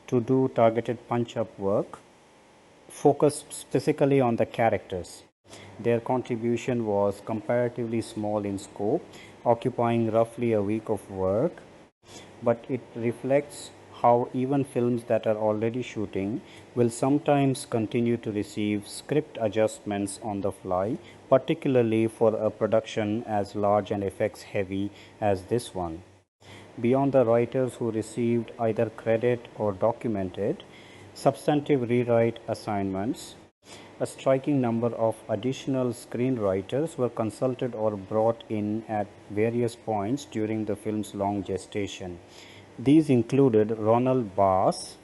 to do targeted punch-up work focused specifically on the characters. Their contribution was comparatively small in scope, occupying roughly a week of work, but it reflects how even films that are already shooting will sometimes continue to receive script adjustments on the fly, particularly for a production as large and effects heavy as this one. Beyond the writers who received either credit or documented substantive rewrite assignments, a striking number of additional screenwriters were consulted or brought in at various points during the film's long gestation. These included Ronald Bass,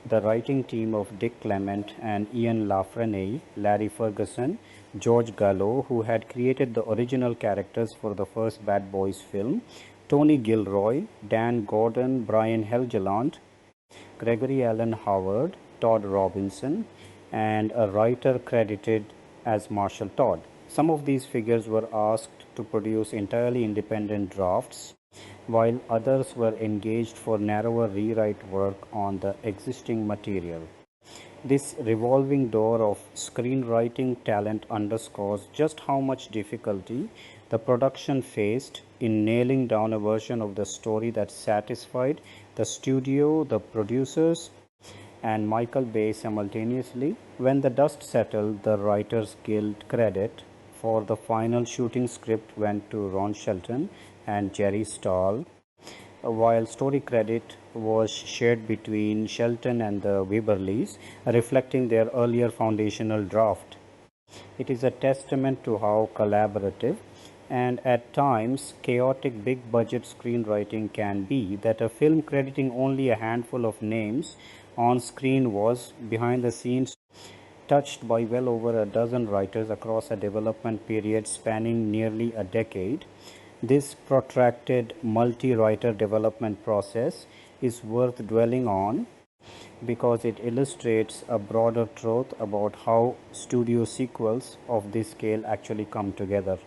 the writing team of Dick Clement and Ian Lafreniere, Larry Ferguson, George Gallo, who had created the original characters for the first Bad Boys film, Tony Gilroy, Dan Gordon, Brian Helgeland, Gregory Allen Howard, Todd Robinson, and a writer credited as Marshall Todd. Some of these figures were asked to produce entirely independent drafts, while others were engaged for narrower rewrite work on the existing material. This revolving door of screenwriting talent underscores just how much difficulty the production faced in nailing down a version of the story that satisfied the studio, the producers, and Michael Bay simultaneously. When the dust settled, the Writers Guild credit for the final shooting script went to Ron Shelton and Jerry Stahl, while story credit was shared between Shelton and the Wibberleys, reflecting their earlier foundational draft. It is a testament to how collaborative and at times chaotic big budget screenwriting can be that a film crediting only a handful of names on screen was, behind the scenes, touched by well over a dozen writers across a development period spanning nearly a decade. This protracted multi-writer development process is worth dwelling on because it illustrates a broader truth about how studio sequels of this scale actually come together.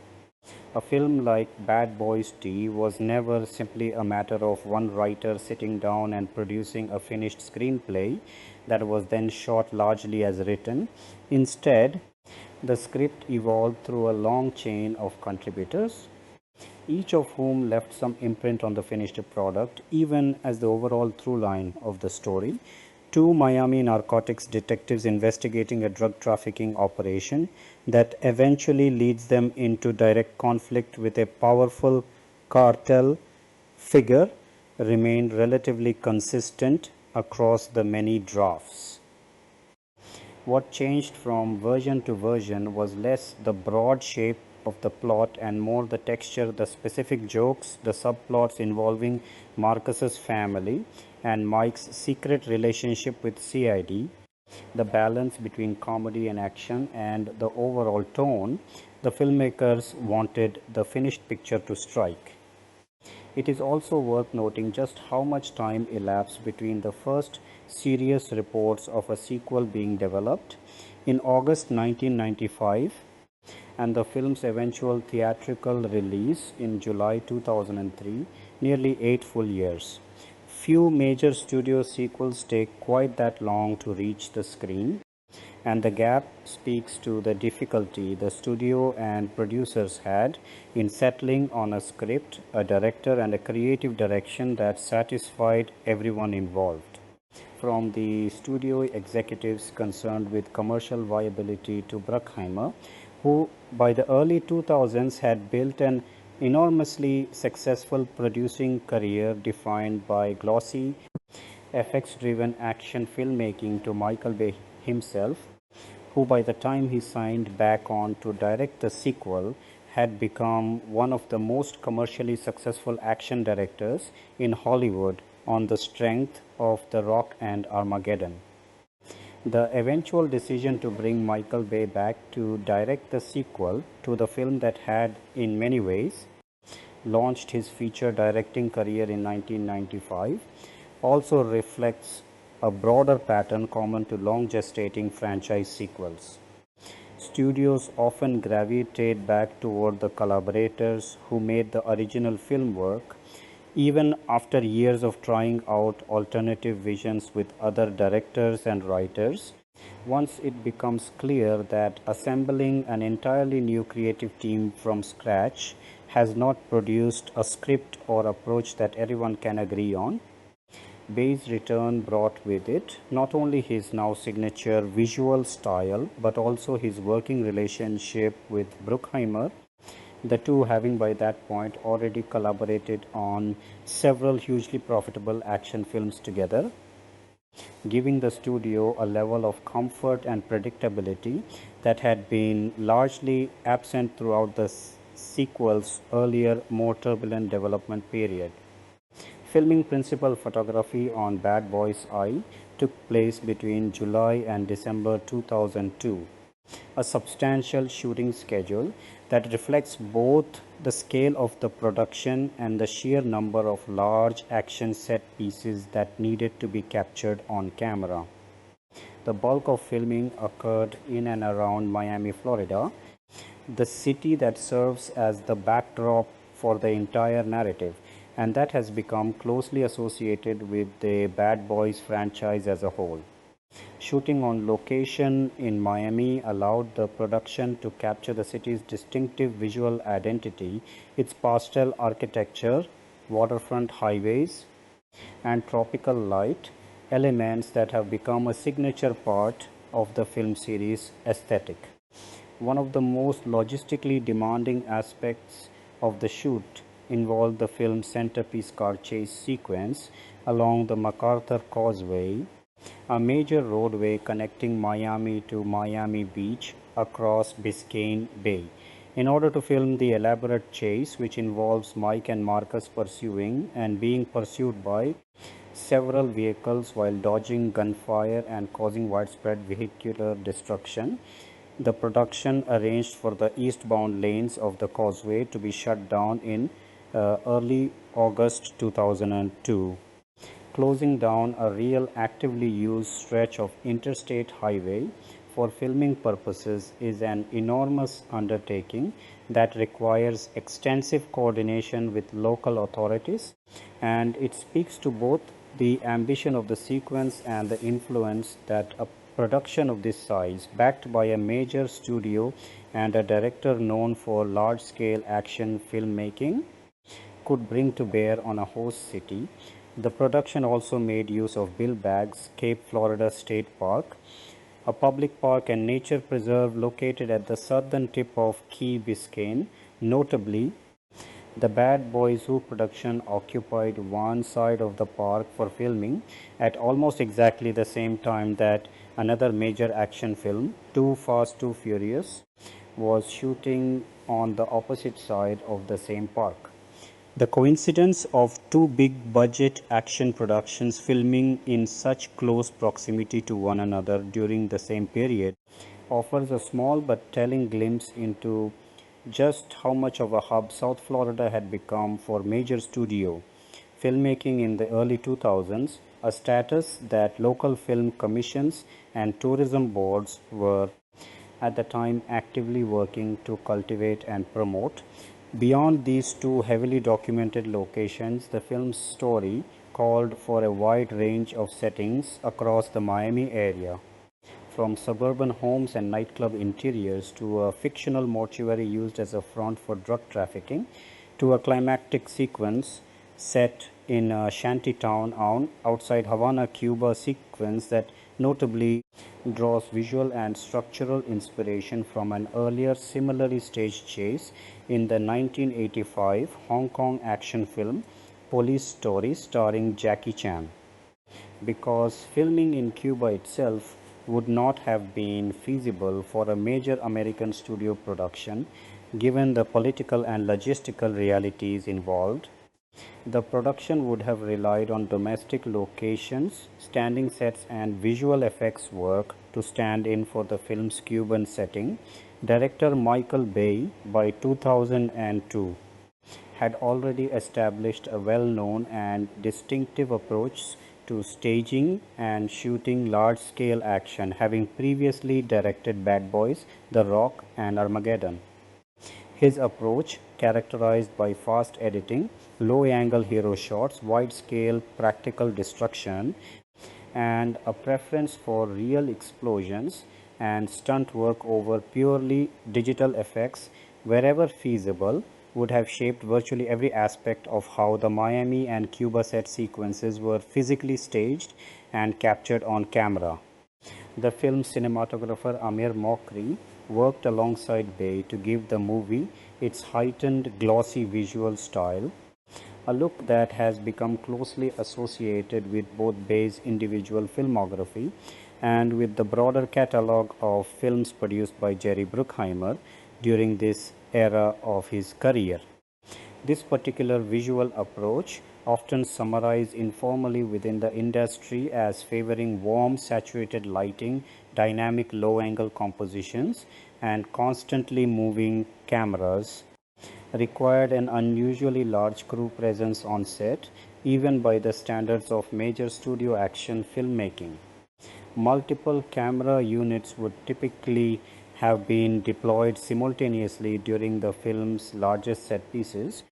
A film like Bad Boys T was never simply a matter of one writer sitting down and producing a finished screenplay that was then shot largely as written. Instead, the script evolved through a long chain of contributors, each of whom left some imprint on the finished product, even as the overall through line of the story. Two Miami narcotics detectives investigating a drug trafficking operation that eventually leads them into direct conflict with a powerful cartel figure remained relatively consistent across the many drafts. What changed from version to version was less the broad shape of the plot and more the texture, the specific jokes, the subplots involving Marcus's family and Mike's secret relationship with CID, the balance between comedy and action, and the overall tone the filmmakers wanted the finished picture to strike. It is also worth noting just how much time elapsed between the first serious reports of a sequel being developed in August 1995 and the film's eventual theatrical release in July 2003, nearly 8 full years. Few major studio sequels take quite that long to reach the screen, and the gap speaks to the difficulty the studio and producers had in settling on a script, a director, and a creative direction that satisfied everyone involved. From the studio executives concerned with commercial viability to Bruckheimer, who by the early 2000s had built an enormously successful producing career defined by glossy, effects driven action filmmaking, to Michael Bay himself, who by the time he signed back on to direct the sequel had become one of the most commercially successful action directors in Hollywood on the strength of The Rock and Armageddon. The eventual decision to bring Michael Bay back to direct the sequel to the film that had, in many ways, launched his feature directing career in 1995 also reflects a broader pattern common to long gestating franchise sequels. Studios often gravitate back toward the collaborators who made the original film work, even after years of trying out alternative visions with other directors and writers. Once it becomes clear that assembling an entirely new creative team from scratch has not produced a script or approach that everyone can agree on, Bay's return brought with it not only his now signature visual style but also his working relationship with Bruckheimer, the two having by that point already collaborated on several hugely profitable action films together, giving the studio a level of comfort and predictability that had been largely absent throughout the sequel's earlier, more turbulent development period. Filming principal photography on Bad Boys I took place between July and December 2002, a substantial shooting schedule that reflects both the scale of the production and the sheer number of large action set pieces that needed to be captured on camera. The bulk of filming occurred in and around Miami, Florida, the city that serves as the backdrop for the entire narrative, and that has become closely associated with the Bad Boys franchise as a whole. Shooting on location in Miami allowed the production to capture the city's distinctive visual identity, its pastel architecture, waterfront highways, and tropical light, elements that have become a signature part of the film series aesthetic. One of the most logistically demanding aspects of the shoot involved the film's centerpiece car chase sequence along the MacArthur Causeway, a major roadway connecting Miami to Miami Beach across Biscayne Bay. In order to film the elaborate chase, which involves Mike and Marcus pursuing and being pursued by several vehicles while dodging gunfire and causing widespread vehicular destruction, the production arranged for the eastbound lanes of the causeway to be shut down in early August 2002. closing down a real actively used stretch of interstate highway for filming purposes is an enormous undertaking that requires extensive coordination with local authorities, and it speaks to both the ambition of the sequence and the influence that a production of this size, backed by a major studio and a director known for large scale action filmmaking, could bring to bear on a host city. The production also made use of Bill Baggs Cape Florida State Park, a public park and nature preserve located at the southern tip of Key Biscayne. Notably, the Bad Boys Zoo production occupied one side of the park for filming at almost exactly the same time that another major action film, Too Fast, Too Furious, was shooting on the opposite side of the same park. The coincidence of two big budget action productions filming in such close proximity to one another during the same period offers a small but telling glimpse into just how much of a hub South Florida had become for major studio filmmaking in the early 2000s, a status that local film commissions and tourism boards were at the time actively working to cultivate and promote. Beyond these two heavily documented locations, the film's story called for a wide range of settings across the Miami area, from suburban homes and nightclub interiors to a fictional mortuary used as a front for drug trafficking, to a climactic sequence set in a shanty town outside Havana, Cuba sequence that notably draws visual and structural inspiration from an earlier similarly staged chase in the 1985 Hong Kong action film Police Story starring Jackie Chan. Because filming in Cuba itself would not have been feasible for a major American studio production given the political and logistical realities involved, the production would have relied on domestic locations, standing sets, and visual effects work to stand in for the film's Cuban setting. Director Michael Bay, by 2002, had already established a well known and distinctive approach to staging and shooting large scale action, having previously directed Bad Boys, The Rock, and Armageddon. His approach, characterized by fast editing, low angle hero shots, wide scale practical destruction, and a preference for real explosions and stunt work over purely digital effects wherever feasible, would have shaped virtually every aspect of how the Miami and Cuba set sequences were physically staged and captured on camera. The film's cinematographer Amir Mokri worked alongside Bay to give the movie its heightened glossy visual style, a look that has become closely associated with both Bay's individual filmography and with the broader catalogue of films produced by Jerry Bruckheimer during this era of his career. This particular visual approach, often summarized informally within the industry as favoring warm, saturated lighting, dynamic low-angle compositions, and constantly moving cameras, required an unusually large crew presence on set, even by the standards of major studio action filmmaking. Multiple camera units would typically have been deployed simultaneously during the film's largest set pieces,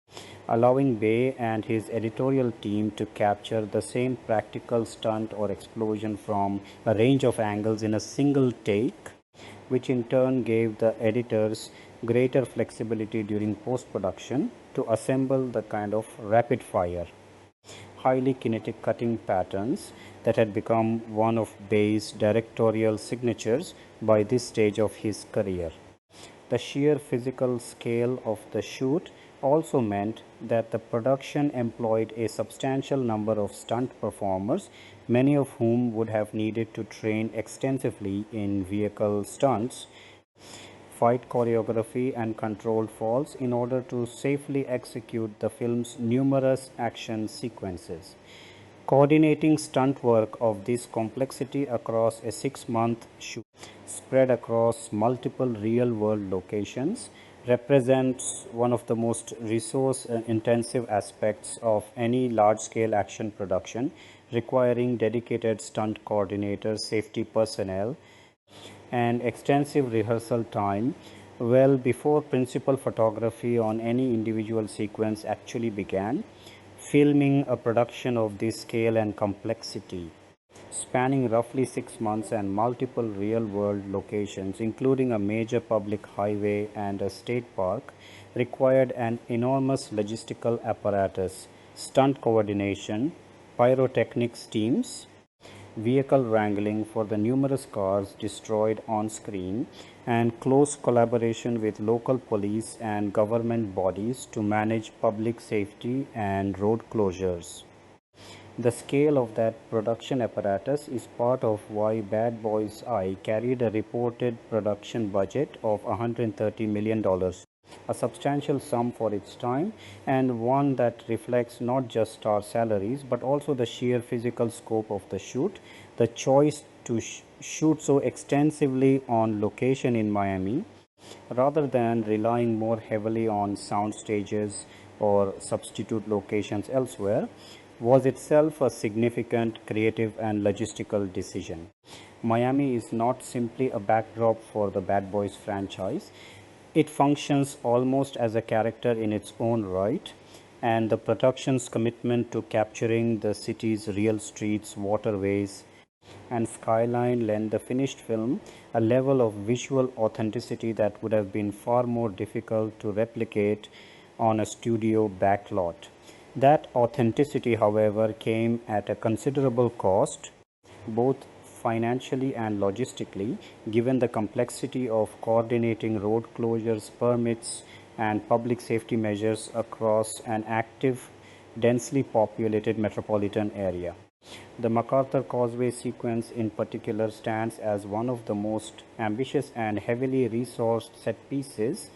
allowing Bay and his editorial team to capture the same practical stunt or explosion from a range of angles in a single take, which in turn gave the editors greater flexibility during post-production to assemble the kind of rapid-fire, highly kinetic cutting patterns that had become one of Bay's directorial signatures by this stage of his career. The sheer physical scale of the shoot also meant that the production employed a substantial number of stunt performers, many of whom would have needed to train extensively in vehicle stunts, fight choreography, and controlled falls in order to safely execute the film's numerous action sequences. Coordinating stunt work of this complexity across a 6-month shoot spread across multiple real-world locations represents one of the most resource intensive aspects of any large-scale action production, requiring dedicated stunt coordinators, safety personnel, and extensive rehearsal time well before principal photography on any individual sequence actually began. Filming a production of this scale and complexity, spanning roughly 6 months and multiple real-world locations, including a major public highway and a state park, required an enormous logistical apparatus, stunt coordination, pyrotechnics teams, vehicle wrangling for the numerous cars destroyed on screen, and close collaboration with local police and government bodies to manage public safety and road closures. The scale of that production apparatus is part of why Bad Boys I carried a reported production budget of $130 million, a substantial sum for its time, and one that reflects not just star salaries but also the sheer physical scope of the shoot. The choice to shoot so extensively on location in Miami, rather than relying more heavily on sound stages or substitute locations elsewhere, was itself a significant creative and logistical decision. Miami is not simply a backdrop for the Bad Boys franchise, it functions almost as a character in its own right, and the production's commitment to capturing the city's real streets, waterways, and skyline lend the finished film a level of visual authenticity that would have been far more difficult to replicate on a studio backlot. That authenticity, however, came at a considerable cost, both financially and logistically, given the complexity of coordinating road closures, permits, and public safety measures across an active, densely populated metropolitan area. The MacArthur Causeway sequence in particular stands as one of the most ambitious and heavily resourced set pieces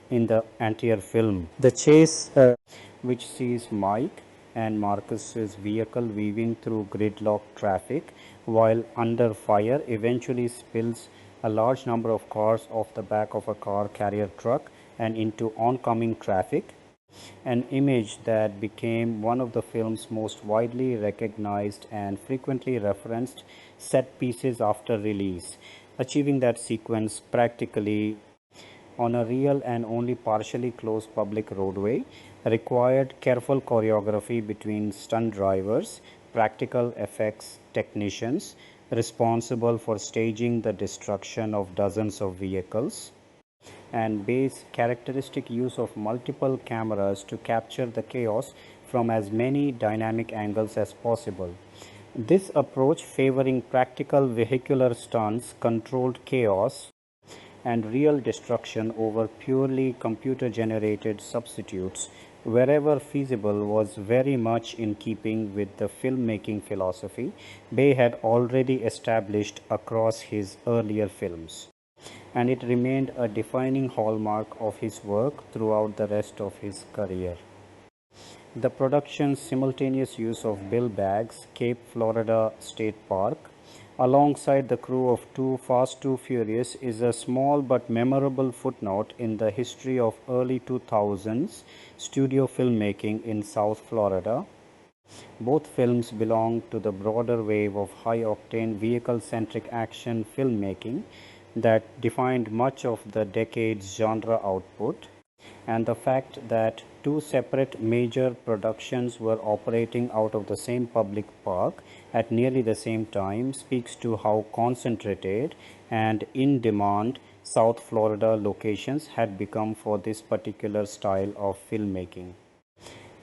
in the entire film. The chase, which sees Mike and Marcus's vehicle weaving through gridlock traffic while under fire, eventually spills a large number of cars off the back of a car carrier truck and into oncoming traffic, an image that became one of the film's most widely recognized and frequently referenced set pieces after release. Achieving that sequence practically on a real and only partially closed public roadway required careful choreography between stunt drivers, practical effects technicians responsible for staging the destruction of dozens of vehicles, and Bay's characteristic use of multiple cameras to capture the chaos from as many dynamic angles as possible. This approach, favoring practical vehicular stunts, controlled chaos, and real destruction over purely computer-generated substitutes wherever feasible, was very much in keeping with the filmmaking philosophy Bay had already established across his earlier films, and it remained a defining hallmark of his work throughout the rest of his career. The production's simultaneous use of Bill Baggs' Cape Florida State Park alongside the crew of Too Fast, Too Furious is a small but memorable footnote in the history of early 2000s studio filmmaking in South Florida. Both films belong to the broader wave of high-octane vehicle-centric action filmmaking that defined much of the decade's genre output, and the fact that two separate major productions were operating out of the same public park at nearly the same time speaks to how concentrated and in demand South Florida locations had become for this particular style of filmmaking.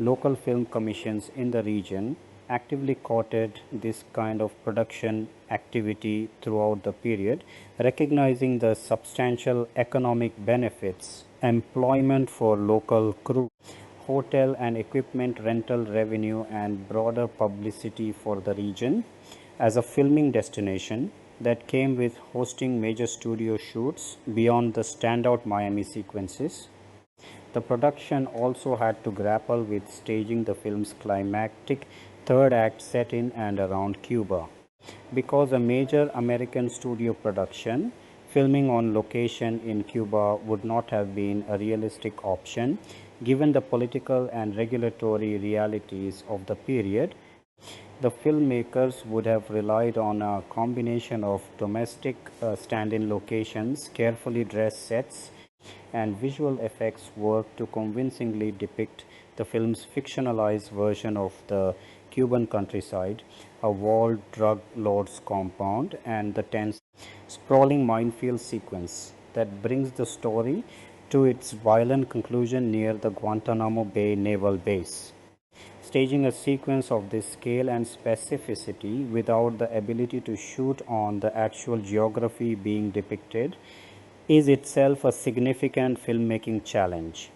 Local film commissions in the region actively courted this kind of production activity throughout the period, recognizing the substantial economic benefits, employment for local crew, hotel and equipment rental revenue, and broader publicity for the region as a filming destination that came with hosting major studio shoots beyond the standout Miami sequences. The production also had to grapple with staging the film's climactic third act set in and around Cuba. Because a major American studio production, filming on location in Cuba would not have been a realistic option given the political and regulatory realities of the period. The filmmakers would have relied on a combination of domestic stand-in locations, carefully dressed sets, and visual effects work to convincingly depict the film's fictionalized version of the Cuban countryside, a walled drug lord's compound, and the tense, sprawling minefield sequence that brings the story to its violent conclusion near the Guantanamo Bay naval base. Staging a sequence of this scale and specificity without the ability to shoot on the actual geography being depicted is itself a significant filmmaking challenge,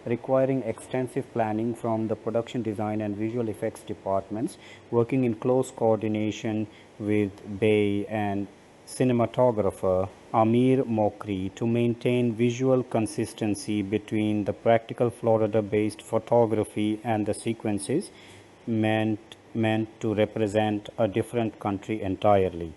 requiring extensive planning from the production design and visual effects departments, working in close coordination with Bay and cinematographer Amir Mokri to maintain visual consistency between the practical Florida-based photography and the sequences meant to represent a different country entirely.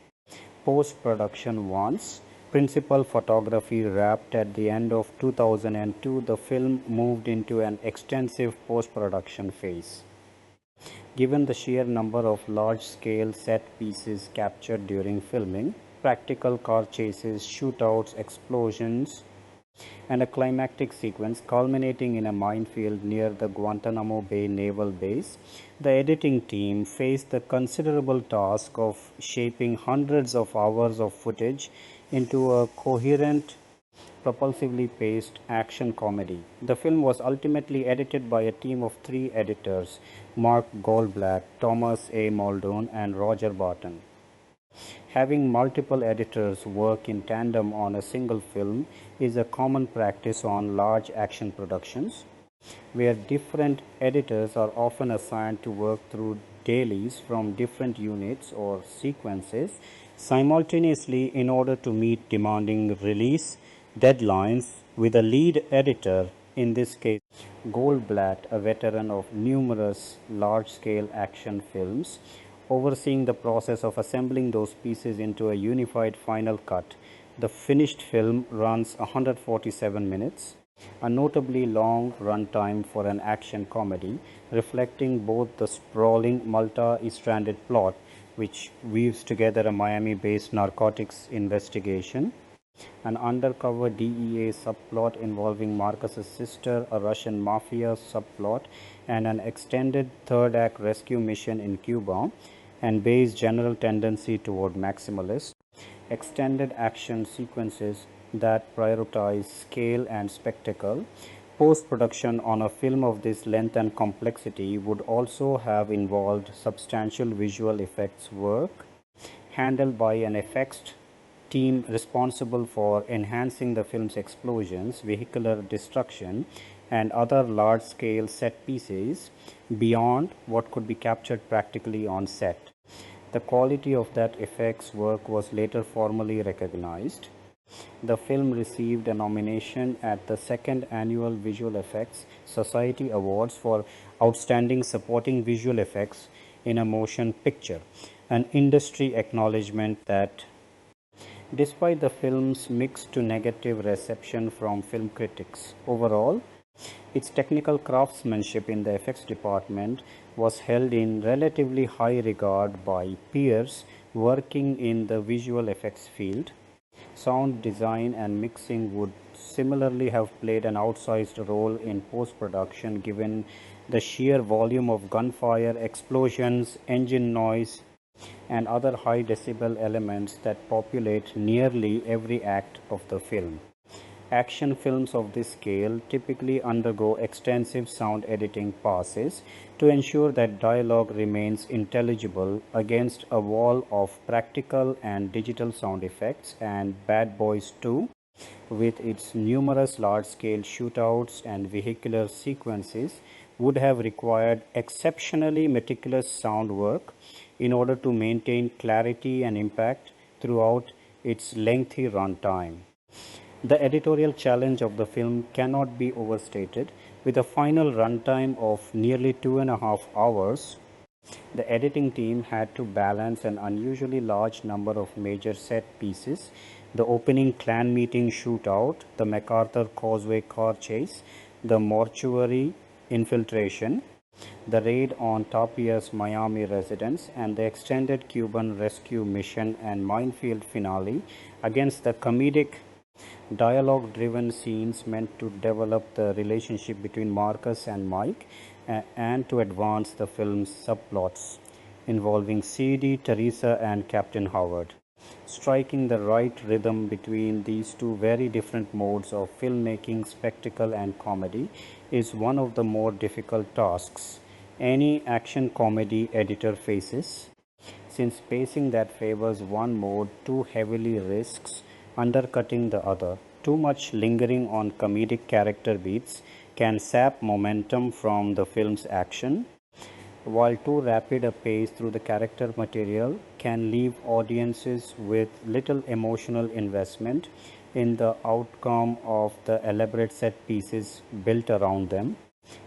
Post-production once principal photography wrapped at the end of 2002, the film moved into an extensive post-production phase. Given the sheer number of large-scale set pieces captured during filming, practical car chases, shootouts, explosions, and a climactic sequence culminating in a minefield near the Guantanamo Bay naval base, the editing team faced the considerable task of shaping hundreds of hours of footage into a coherent, propulsively paced action comedy. The film was ultimately edited by a team of 3 editors: Mark Goldblatt, Thomas A. Muldoon, and Roger Barton. Having multiple editors work in tandem on a single film is a common practice on large action productions, where different editors are often assigned to work through dailies from different units or sequences simultaneously in order to meet demanding release deadlines, with a lead editor, in this case Goldblatt, a veteran of numerous large-scale action films, overseeing the process of assembling those pieces into a unified final cut. The finished film runs 147 minutes, a notably long runtime for an action comedy, reflecting both the sprawling multi-stranded plot which weaves together a Miami-based narcotics investigation, an undercover DEA subplot involving Marcus's sister, a Russian mafia subplot, and an extended third-act rescue mission in Cuba, and Bay's general tendency toward maximalist, extended action sequences that prioritize scale and spectacle. Post-production on a film of this length and complexity would also have involved substantial visual effects work, handled by an effects team responsible for enhancing the film's explosions, vehicular destruction, and other large-scale set pieces beyond what could be captured practically on set. The quality of that effects work was later formally recognized. The film received a nomination at the second annual Visual Effects Society Awards for Outstanding Supporting Visual Effects in a Motion Picture, an industry acknowledgement that despite the film's mixed to negative reception from film critics, overall, its technical craftsmanship in the effects department was held in relatively high regard by peers working in the visual effects field. Sound design and mixing would similarly have played an outsized role in post-production given the sheer volume of gunfire, explosions, engine noise, and other high decibel elements that populate nearly every act of the film. Action films of this scale typically undergo extensive sound editing passes to ensure that dialogue remains intelligible against a wall of practical and digital sound effects, and Bad Boys 2, with its numerous large-scale shootouts and vehicular sequences, would have required exceptionally meticulous sound work in order to maintain clarity and impact throughout its lengthy runtime. The editorial challenge of the film cannot be overstated. With a final runtime of nearly 2.5 hours, the editing team had to balance an unusually large number of major set pieces: the opening clan meeting shootout, the MacArthur Causeway car chase, the mortuary infiltration, the raid on Tapia's Miami residence, and the extended Cuban rescue mission and minefield finale against the comedic dialogue driven scenes meant to develop the relationship between Marcus and Mike and to advance the film's subplots involving CD, Teresa, and Captain Howard. Striking the right rhythm between these two very different modes of filmmaking, spectacle, and comedy is one of the more difficult tasks any action comedy editor faces, since pacing that favors one mode too heavily risks undercutting the other. Too much lingering on comedic character beats can sap momentum from the film's action, while too rapid a pace through the character material can leave audiences with little emotional investment in the outcome of the elaborate set pieces built around them.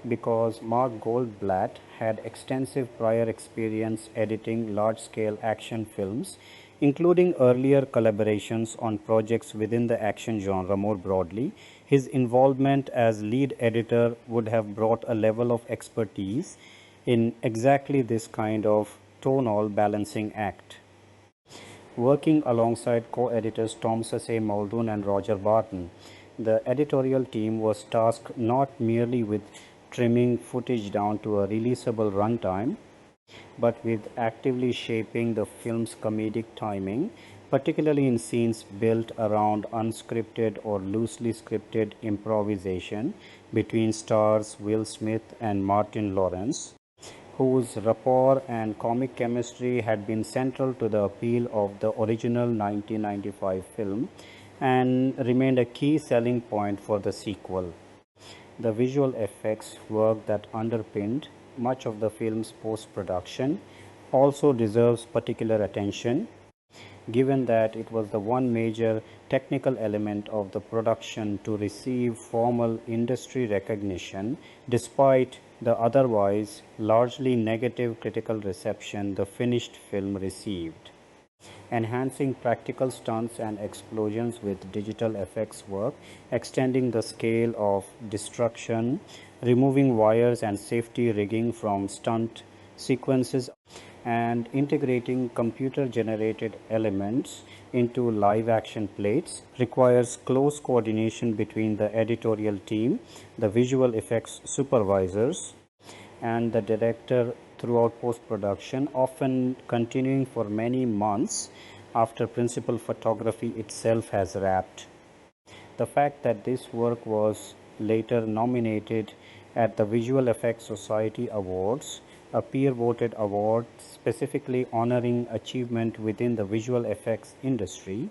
Because Mark Goldblatt had extensive prior experience editing large-scale action films, including earlier collaborations on projects within the action genre more broadly, his involvement as lead editor would have brought a level of expertise in exactly this kind of tonal balancing act. Working alongside co-editors Tom Sasse Muldoon and Roger Barton, the editorial team was tasked not merely with trimming footage down to a releasable runtime, but with actively shaping the film's comedic timing, particularly in scenes built around unscripted or loosely scripted improvisation between stars Will Smith and Martin Lawrence, whose rapport and comic chemistry had been central to the appeal of the original 1995 film and remained a key selling point for the sequel. The visual effects work that underpinned much of the film's post-production also deserves particular attention, given that it was the one major technical element of the production to receive formal industry recognition despite the otherwise largely negative critical reception the finished film received. Enhancing practical stunts and explosions with digital effects work, extending the scale of destruction, removing wires and safety rigging from stunt sequences, and integrating computer generated elements into live action plates requires close coordination between the editorial team, the visual effects supervisors, and the director throughout post-production, often continuing for many months after principal photography itself has wrapped. The fact that this work was later nominated at the Visual Effects Society Awards, a peer-voted award specifically honoring achievement within the visual effects industry,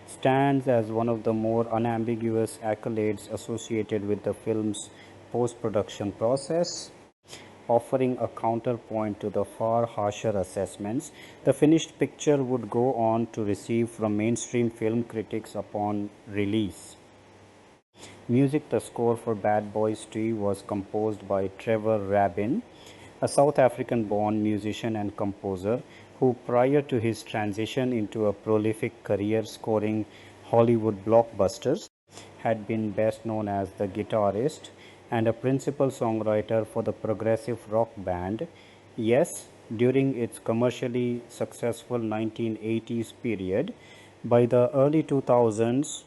stands as one of the more unambiguous accolades associated with the film's post-production process, offering a counterpoint to the far harsher assessments the finished picture would go on to receive from mainstream film critics upon release. Music, the score for Bad Boys 2 was composed by Trevor Rabin, a South African-born musician and composer who, prior to his transition into a prolific career scoring Hollywood blockbusters, had been best known as the guitarist and a principal songwriter for the progressive rock band Yes during its commercially successful 1980s period. By the early 2000s,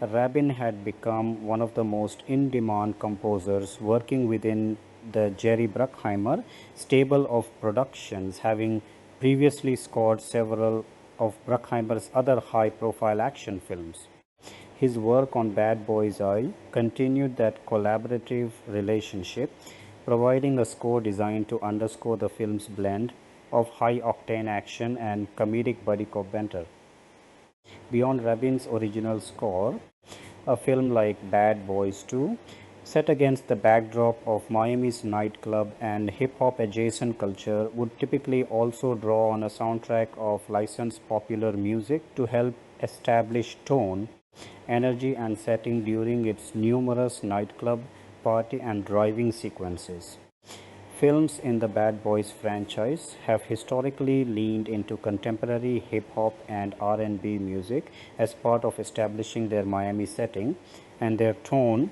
Rabin had become one of the most in-demand composers working within the Jerry Bruckheimer stable of productions, having previously scored several of Bruckheimer's other high-profile action films. His work on Bad Boys Eye continued that collaborative relationship, providing a score designed to underscore the film's blend of high-octane action and comedic buddy cop banter. Beyond Rabin's original score, a film like Bad Boys 2, set against the backdrop of Miami's nightclub and hip-hop adjacent culture, would typically also draw on a soundtrack of licensed popular music to help establish tone, energy, and setting during its numerous nightclub, party, and driving sequences. Films in the Bad Boys franchise have historically leaned into contemporary hip-hop and R&B music as part of establishing their Miami setting, and their tone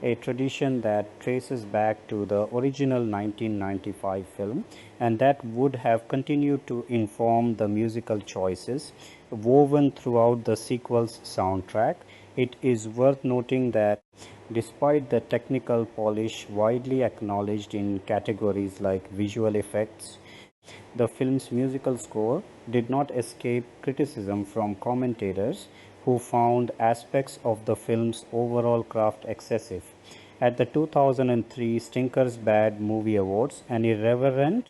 a tradition that traces back to the original 1995 film and that would have continued to inform the musical choices woven throughout the sequel's soundtrack. It is worth noting that despite the technical polish widely acknowledged in categories like visual effects, the film's musical score did not escape criticism from commentators who found aspects of the film's overall craft excessive. At the 2003 Stinkers Bad Movie Awards, an irreverent,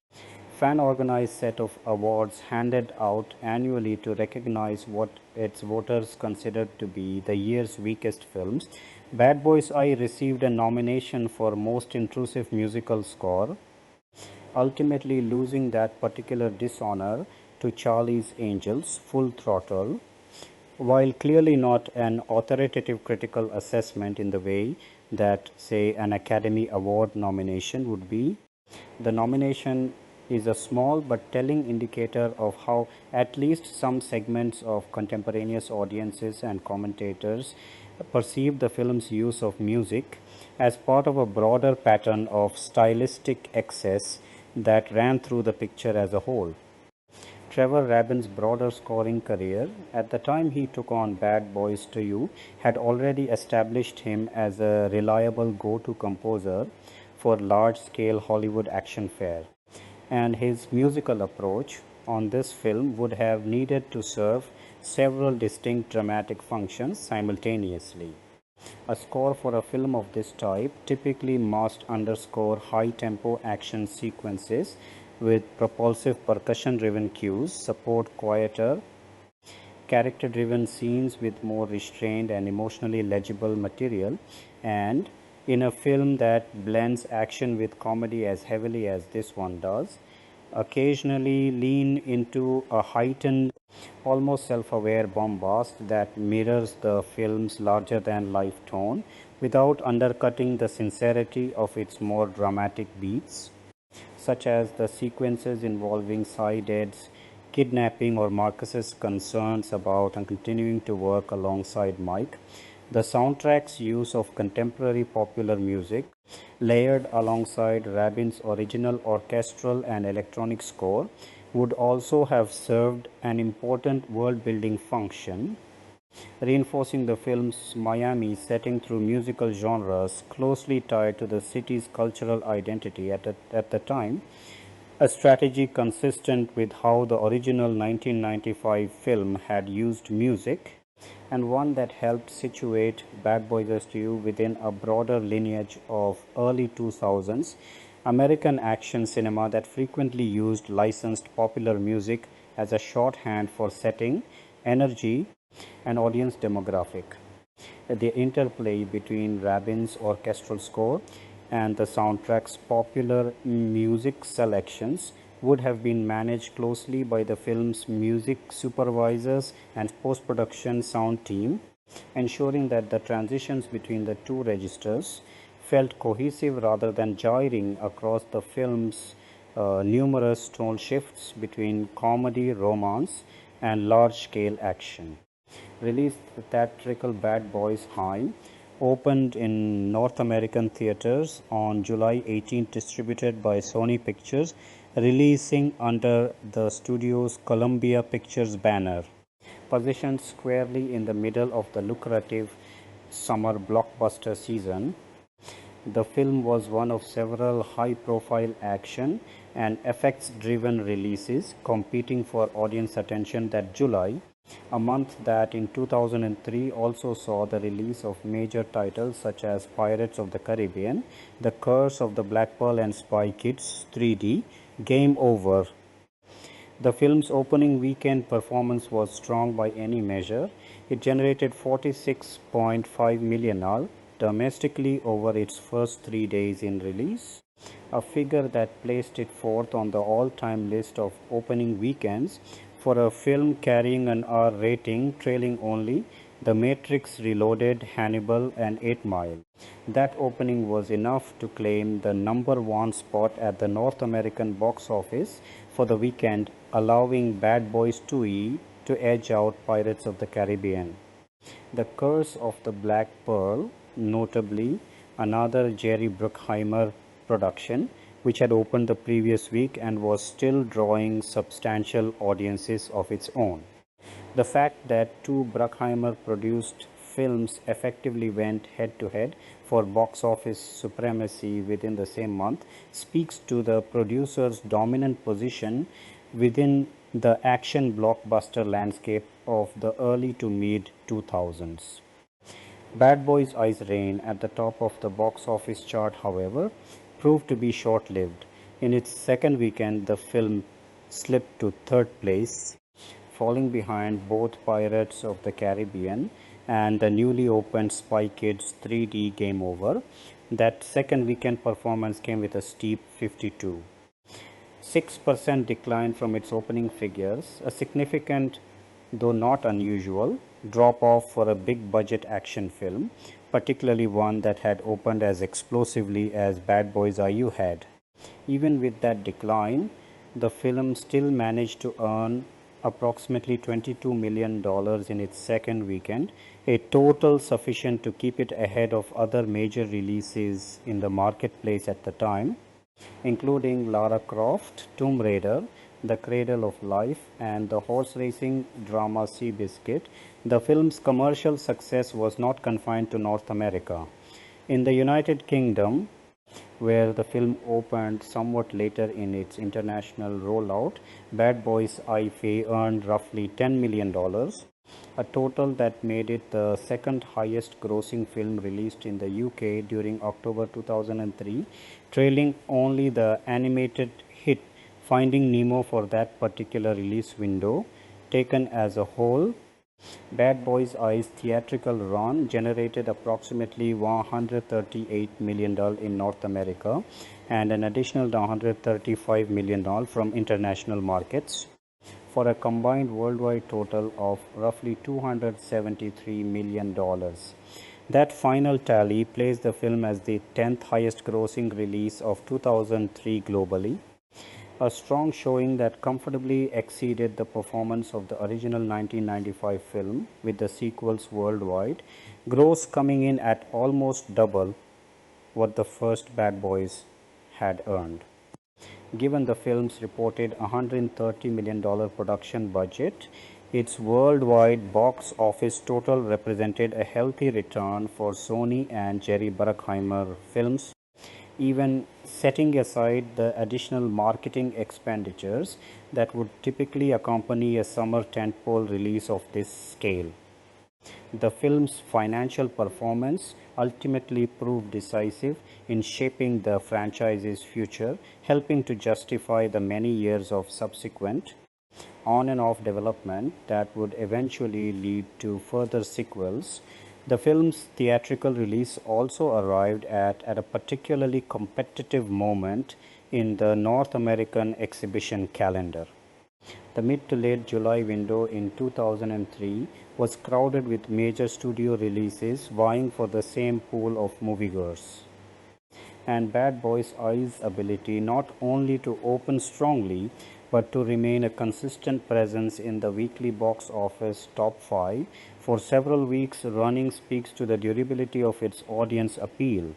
fan organized set of awards handed out annually to recognize what its voters considered to be the year's weakest films, Bad Boys I received a nomination for Most Intrusive Musical Score, ultimately losing that particular dishonor to Charlie's Angels' Full Throttle. While clearly not an authoritative critical assessment in the way that, say, an Academy Award nomination would be, the nomination is a small but telling indicator of how at least some segments of contemporaneous audiences and commentators perceive the film's use of music as part of a broader pattern of stylistic excess that ran through the picture as a whole. Trevor Rabin's broader scoring career, at the time he took on Bad Boys to You, had already established him as a reliable go-to composer for large-scale Hollywood action fare, and his musical approach on this film would have needed to serve several distinct dramatic functions simultaneously. A score for a film of this type typically must underscore high-tempo action sequences with propulsive percussion-driven cues, support quieter, character-driven scenes with more restrained and emotionally legible material, and in a film that blends action with comedy as heavily as this one does, occasionally lean into a heightened, almost self-aware bombast that mirrors the film's larger-than-life tone without undercutting the sincerity of its more dramatic beats, such as the sequences involving Cy-Dead's kidnapping or Marcus's concerns about continuing to work alongside Mike. The soundtrack's use of contemporary popular music, layered alongside Rabin's original orchestral and electronic score, would also have served an important world-building function, reinforcing the film's Miami setting through musical genres closely tied to the city's cultural identity at the time, a strategy consistent with how the original 1995 film had used music, and one that helped situate Bad Boys to You within a broader lineage of early 2000s American action cinema that frequently used licensed popular music as a shorthand for setting, energy, and audience demographic. The interplay between Rabin's orchestral score and the soundtrack's popular music selections would have been managed closely by the film's music supervisors and post-production sound team, ensuring that the transitions between the two registers felt cohesive rather than gyring across the film's numerous tone shifts between comedy, romance, and large-scale action. Released theatrical Bad Boys High opened in North American theaters on July 18, distributed by Sony Pictures, releasing under the studio's Columbia Pictures banner. Positioned squarely in the middle of the lucrative summer blockbuster season, the film was one of several high-profile action and effects-driven releases competing for audience attention that July, a month that in 2003 also saw the release of major titles such as Pirates of the Caribbean, The Curse of the Black Pearl and Spy Kids 3D, Game Over. The film's opening weekend performance was strong by any measure. It generated $46.5 million domestically over its first 3 days in release, a figure that placed it fourth on the all-time list of opening weekends for a film carrying an R rating, trailing only The Matrix Reloaded, Hannibal, and 8 Mile. That opening was enough to claim the number one spot at the North American box office for the weekend, allowing Bad Boys 2E to edge out Pirates of the Caribbean. The Curse of the Black Pearl notably another Jerry Bruckheimer production, which had opened the previous week and was still drawing substantial audiences of its own. The fact that two Bruckheimer produced films effectively went head to head for box office supremacy within the same month speaks to the producer's dominant position within the action blockbuster landscape of the early to mid 2000s. Bad Boys Eyes Rain at the top of the box office chart, however, proved to be short lived. In its second weekend, the film slipped to third place, falling behind both Pirates of the Caribbean and the newly opened Spy Kids 3D Game Over. That second weekend performance came with a steep 52. 6% decline from its opening figures, a significant, though not unusual, drop off for a big budget action film, particularly one that had opened as explosively as Bad Boys Are You had. Even with that decline, the film still managed to earn approximately $22 million in its second weekend, a total sufficient to keep it ahead of other major releases in the marketplace at the time, including Lara Croft, Tomb Raider, The Cradle of Life, and the horse racing drama Seabiscuit. The film's commercial success was not confined to North America. In the United Kingdom, where the film opened somewhat later in its international rollout, Bad Boys I-Fae earned roughly $10 million, a total that made it the second highest grossing film released in the UK during October 2003, trailing only the animated hit Finding Nemo for that particular release window. Taken as a whole, Bad Boys Eyes' theatrical run generated approximately $138 million in North America and an additional $135 million from international markets, for a combined worldwide total of roughly $273 million. That final tally placed the film as the 10th highest grossing release of 2003 globally, a strong showing that comfortably exceeded the performance of the original 1995 film, with the sequels worldwide gross coming in at almost double what the first Bad Boys had earned. Given the film's reported $130 million production budget, its worldwide box office total represented a healthy return for Sony and Jerry Bruckheimer films, even setting aside the additional marketing expenditures that would typically accompany a summer tentpole release of this scale. The film's financial performance ultimately proved decisive in shaping the franchise's future, helping to justify the many years of subsequent on and off development that would eventually lead to further sequels. The film's theatrical release also arrived at a particularly competitive moment in the North American exhibition calendar. The mid to late July window in 2003 was crowded with major studio releases vying for the same pool of moviegoers. And Bad Boys Eyes' ability not only to open strongly but to remain a consistent presence in the weekly box office top 5 for several weeks running speaks to the durability of its audience appeal.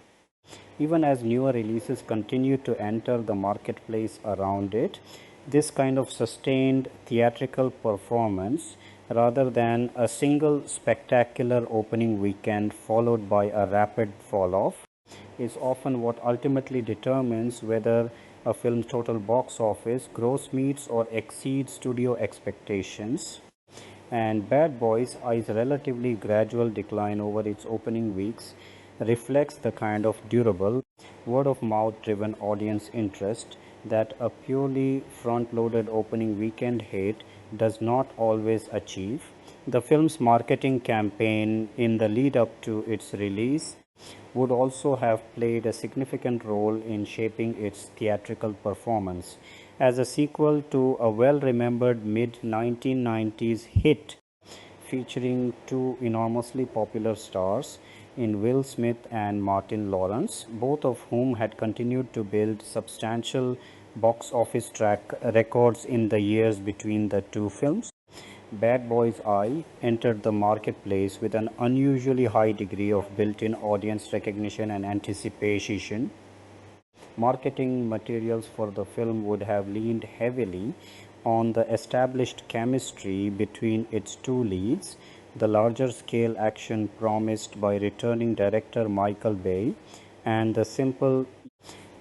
Even as newer releases continue to enter the marketplace around it, this kind of sustained theatrical performance, rather than a single spectacular opening weekend followed by a rapid fall off, is often what ultimately determines whether a film's total box office gross meets or exceeds studio expectations. And Bad Boys Eye's relatively gradual decline over its opening weeks reflects the kind of durable, word-of-mouth driven audience interest that a purely front-loaded opening weekend hit does not always achieve. The film's marketing campaign in the lead up to its release would also have played a significant role in shaping its theatrical performance. As a sequel to a well-remembered mid-1990s hit featuring two enormously popular stars in Will Smith and Martin Lawrence, both of whom had continued to build substantial box office track records in the years between the two films. Bad Boys I entered the marketplace with an unusually high degree of built-in audience recognition and anticipation. Marketing materials for the film would have leaned heavily on the established chemistry between its two leads, the larger scale action promised by returning director Michael Bay, and the simple,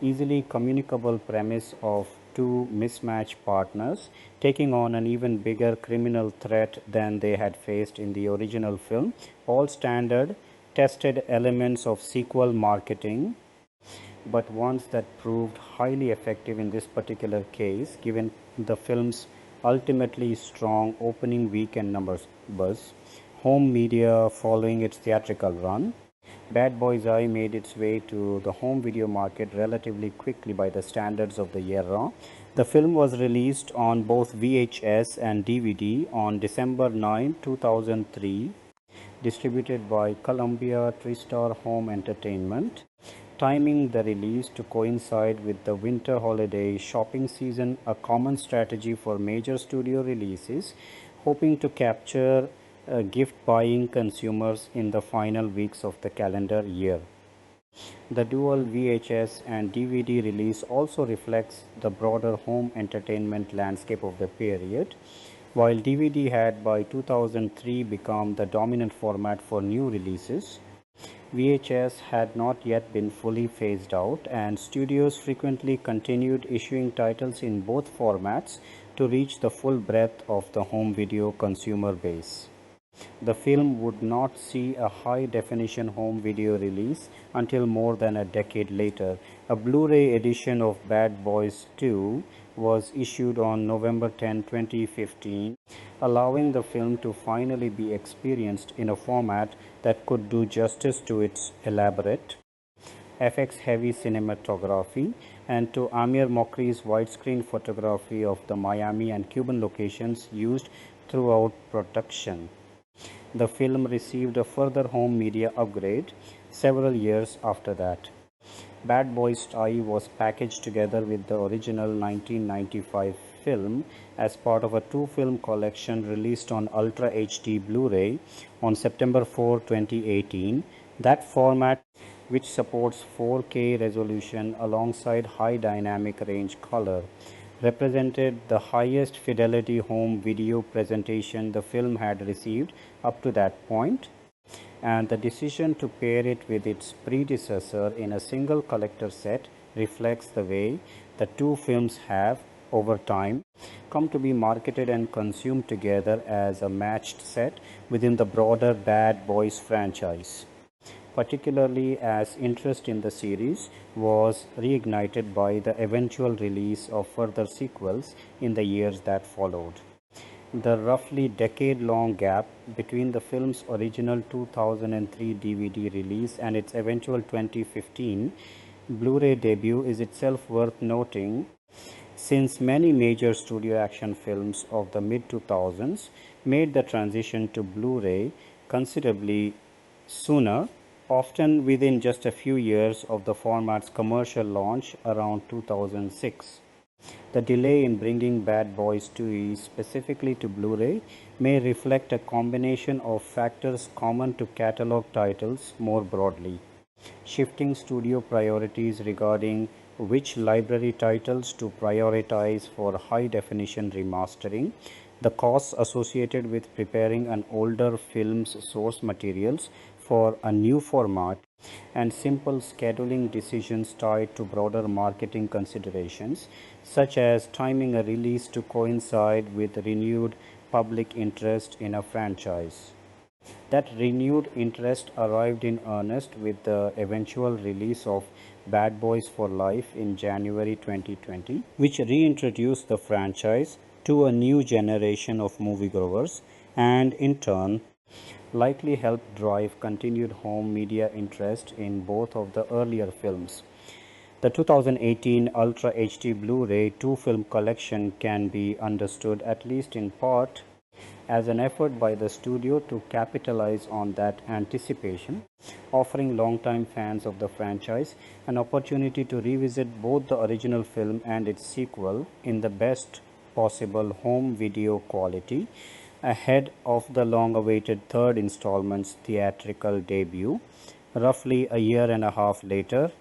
easily communicable premise of two mismatched partners taking on an even bigger criminal threat than they had faced in the original film, all standard tested elements of sequel marketing, but ones that proved highly effective in this particular case given the film's ultimately strong opening weekend numbers buzz. Home media following its theatrical run, Bad Boys I made its way to the home video market relatively quickly by the standards of the era. The film was released on both VHS and DVD on December 9, 2003, distributed by Columbia TriStar Home Entertainment, timing the release to coincide with the winter holiday shopping season, a common strategy for major studio releases, hoping to capture gift buying consumers in the final weeks of the calendar year. The dual VHS and DVD release also reflects the broader home entertainment landscape of the period. While DVD had by 2003 become the dominant format for new releases, VHS had not yet been fully phased out, and studios frequently continued issuing titles in both formats to reach the full breadth of the home video consumer base. The film would not see a high-definition home video release until more than a decade later. A Blu-ray edition of Bad Boys 2 was issued on November 10, 2015, allowing the film to finally be experienced in a format that could do justice to its elaborate, FX-heavy cinematography and to Amir Mokri's widescreen photography of the Miami and Cuban locations used throughout production. The film received a further home media upgrade several years after that. Bad Boys I was packaged together with the original 1995 film as part of a two-film collection released on Ultra HD Blu-ray on September 4, 2018. That format, which supports 4K resolution alongside high dynamic range color, represented the highest fidelity home video presentation the film had received up to that point, and the decision to pair it with its predecessor in a single collector set reflects the way the two films have, over time, come to be marketed and consumed together as a matched set within the broader Bad Boys franchise, particularly as interest in the series was reignited by the eventual release of further sequels in the years that followed. The roughly decade-long gap between the film's original 2003 DVD release and its eventual 2015 Blu-ray debut is itself worth noting, since many major studio action films of the mid-2000s made the transition to Blu-ray considerably sooner, often within just a few years of the format's commercial launch around 2006. The delay in bringing Bad Boys 2 specifically to Blu-ray may reflect a combination of factors common to catalog titles more broadly: shifting studio priorities regarding which library titles to prioritize for high-definition remastering, the costs associated with preparing an older film's source materials for a new format, and simple scheduling decisions tied to broader marketing considerations, such as timing a release to coincide with renewed public interest in a franchise. That renewed interest arrived in earnest with the eventual release of Bad Boys for Life in January 2020, which reintroduced the franchise to a new generation of moviegoers and, in turn, likely helped drive continued home media interest in both of the earlier films. The 2018 Ultra HD Blu-ray two-film collection can be understood, at least in part, as an effort by the studio to capitalize on that anticipation, offering longtime fans of the franchise an opportunity to revisit both the original film and its sequel in the best possible home video quality, ahead of the long-awaited third installment's theatrical debut. Roughly a year and a half later,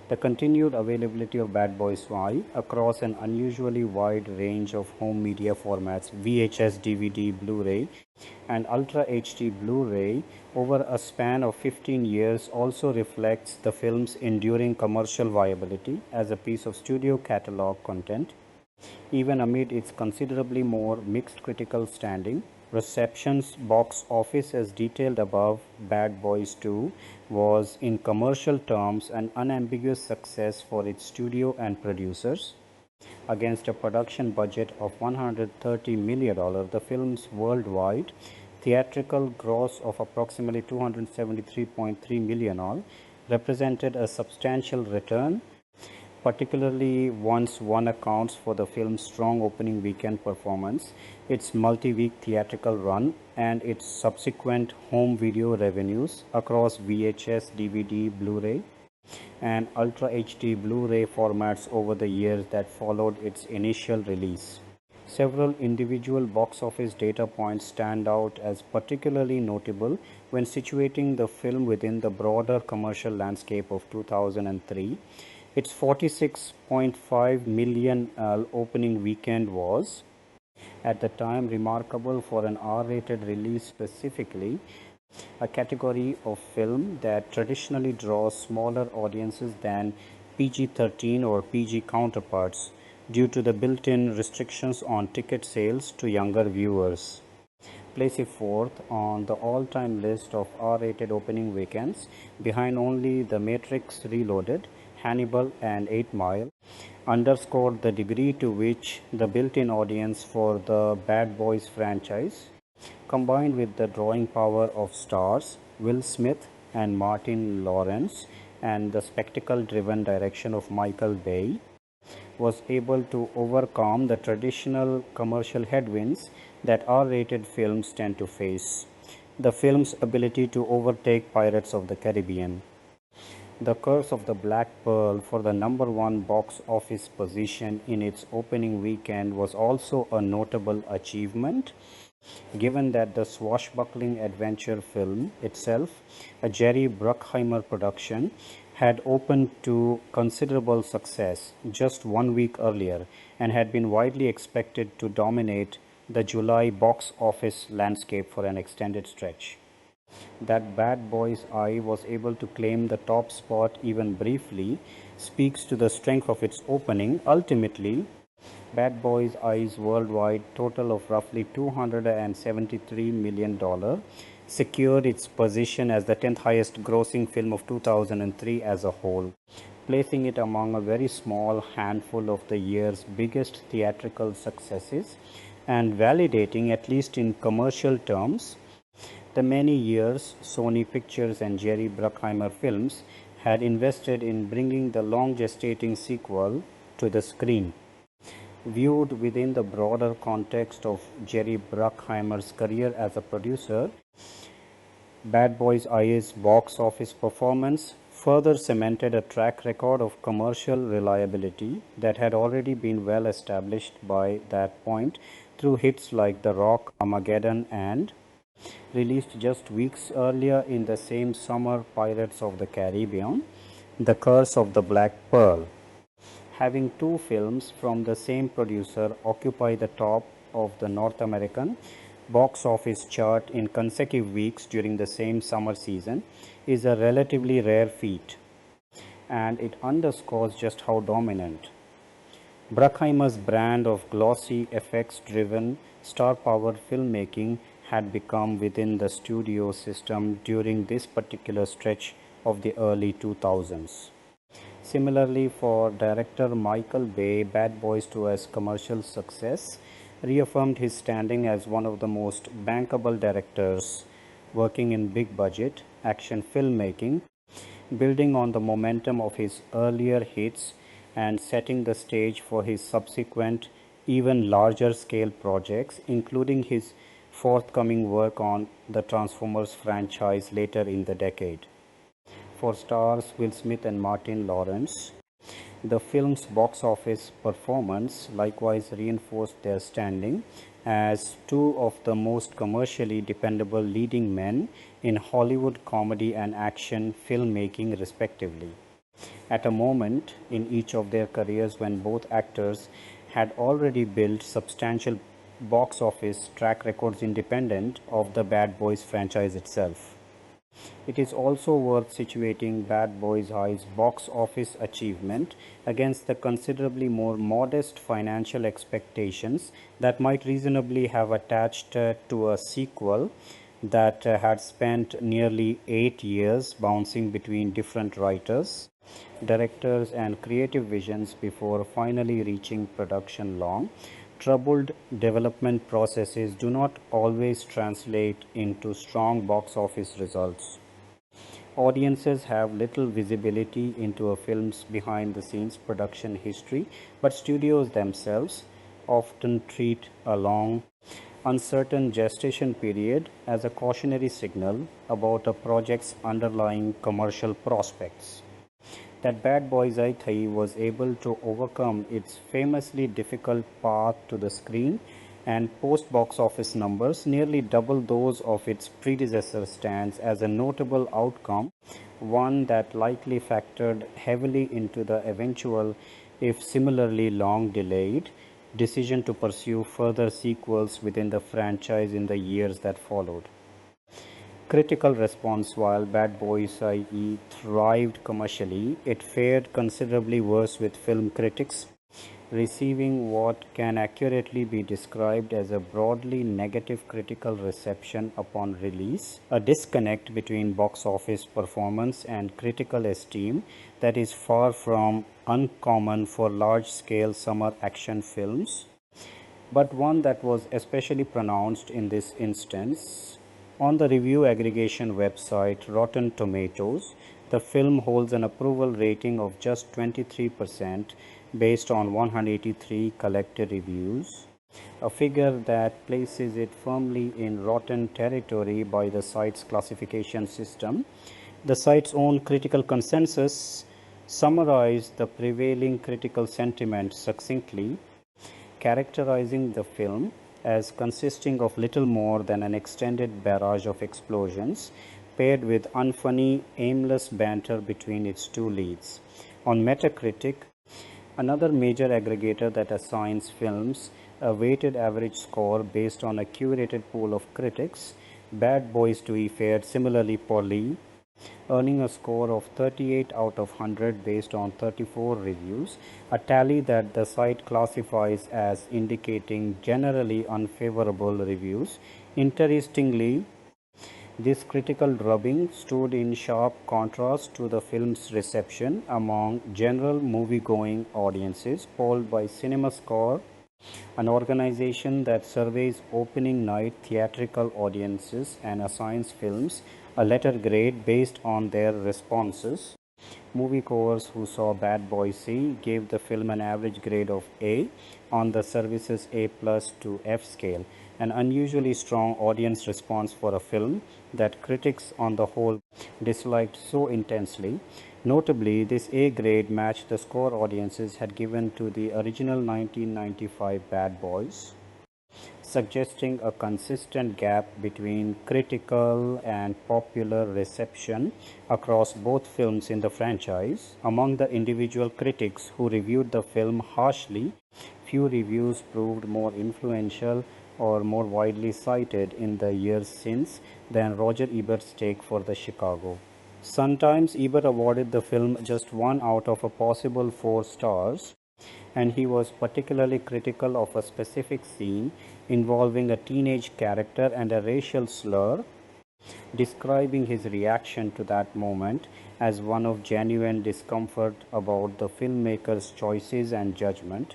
the continued availability of Bad Boys 5 across an unusually wide range of home media formats VHS, DVD, Blu ray, and Ultra HD Blu ray over a span of 15 years also reflects the film's enduring commercial viability as a piece of studio catalog content. Even amid its considerably more mixed critical standing, reception's box office, as detailed above, Bad Boys 2 was, in commercial terms, an unambiguous success for its studio and producers. Against a production budget of $130 million, the film's worldwide theatrical gross of approximately $273.3 million represented a substantial return, particularly once one accounts for the film's strong opening weekend performance, its multi-week theatrical run, and its subsequent home video revenues across VHS, DVD, Blu-ray, and Ultra HD Blu-ray formats over the years that followed its initial release. Several individual box office data points stand out as particularly notable when situating the film within the broader commercial landscape of 2003. Its 46.5 million opening weekend was, at the time, remarkable for an R-rated release, specifically a category of film that traditionally draws smaller audiences than PG-13 or PG counterparts due to the built-in restrictions on ticket sales to younger viewers. Place it fourth on the all-time list of R-rated opening weekends, behind only The Matrix Reloaded, Hannibal, and 8 Mile, underscored the degree to which the built-in audience for the Bad Boys franchise, combined with the drawing power of stars Will Smith and Martin Lawrence and the spectacle-driven direction of Michael Bay, was able to overcome the traditional commercial headwinds that R-rated films tend to face. The film's ability to overtake Pirates of the Caribbean. The Curse of the Black Pearl for the #1 box office position in its opening weekend was also a notable achievement, given that the swashbuckling adventure film itself, a Jerry Bruckheimer production, had opened to considerable success just 1 week earlier and had been widely expected to dominate the July box office landscape for an extended stretch. That Bad Boys Eye was able to claim the top spot even briefly speaks to the strength of its opening. Ultimately, Bad Boys Eye's worldwide total of roughly $273 million secured its position as the 10th highest grossing film of 2003 as a whole, placing it among a very small handful of the year's biggest theatrical successes and validating, at least in commercial terms, the many years Sony Pictures and Jerry Bruckheimer Films had invested in bringing the long gestating sequel to the screen. Viewed within the broader context of Jerry Bruckheimer's career as a producer, Bad Boys Eye's box office performance further cemented a track record of commercial reliability that had already been well established by that point through hits like The Rock, Armageddon, and, released just weeks earlier in the same summer, Pirates of the Caribbean, The Curse of the Black Pearl. Having two films from the same producer occupy the top of the North American box office chart in consecutive weeks during the same summer season is a relatively rare feat, and it underscores just how dominant Bruckheimer's brand of glossy, effects-driven, star-powered filmmaking had become within the studio system during this particular stretch of the early 2000s. Similarly, for director Michael Bay, Bad Boys 2's commercial success reaffirmed his standing as one of the most bankable directors working in big-budget action filmmaking, building on the momentum of his earlier hits and setting the stage for his subsequent, even larger-scale projects, including his forthcoming work on the Transformers franchise later in the decade. For stars Will Smith and Martin Lawrence, The film's box office performance likewise reinforced their standing as two of the most commercially dependable leading men in Hollywood comedy and action filmmaking, respectively. At a moment in each of their careers when both actors had already built substantial box office track records independent of the Bad Boys franchise itself. It is also worth situating Bad Boys High's box office achievement against the considerably more modest financial expectations that might reasonably have attached to a sequel that had spent nearly 8 years bouncing between different writers, directors, and creative visions before finally reaching production long. Troubled development processes do not always translate into strong box office results. Audiences have little visibility into a film's behind the scenes production history, but studios themselves often treat a long, uncertain gestation period as a cautionary signal about a project's underlying commercial prospects. That Bad Boys I 3 was able to overcome its famously difficult path to the screen and post box office numbers nearly double those of its predecessor stands as a notable outcome, one that likely factored heavily into the eventual, if similarly long delayed, decision to pursue further sequels within the franchise in the years that followed. Critical response: while Bad Boys IE thrived commercially, it fared considerably worse with film critics, receiving what can accurately be described as a broadly negative critical reception upon release, a disconnect between box office performance and critical esteem that is far from uncommon for large-scale summer action films, but one that was especially pronounced in this instance. On the review aggregation website Rotten Tomatoes, the film holds an approval rating of just 23% based on 183 collected reviews, a figure that places it firmly in rotten territory by the site's classification system. The site's own critical consensus summarized the prevailing critical sentiment succinctly, characterizing the film as consisting of little more than an extended barrage of explosions paired with unfunny, aimless banter between its two leads. On Metacritic, another major aggregator that assigns films a weighted average score based on a curated pool of critics, Bad Boys 2 fared similarly poorly, earning a score of 38 out of 100 based on 34 reviews, a tally that the site classifies as indicating generally unfavorable reviews. Interestingly, this critical drubbing stood in sharp contrast to the film's reception among general movie-going audiences, polled by CinemaScore, an organization that surveys opening night theatrical audiences and assigns films a letter grade based on their responses. Moviegoers who saw Bad Boys C gave the film an average grade of A on the service's A plus to F scale, an unusually strong audience response for a film that critics on the whole disliked so intensely. Notably, this A grade matched the score audiences had given to the original 1995 Bad Boys, suggesting a consistent gap between critical and popular reception across both films in the franchise. Among the individual critics who reviewed the film harshly, few reviews proved more influential or more widely cited in the years since than Roger Ebert's take for the Chicago. Sometimes Ebert awarded the film just 1 out of a possible 4 stars, and he was particularly critical of a specific scene involving a teenage character and a racial slur, describing his reaction to that moment as one of genuine discomfort about the filmmaker's choices and judgment.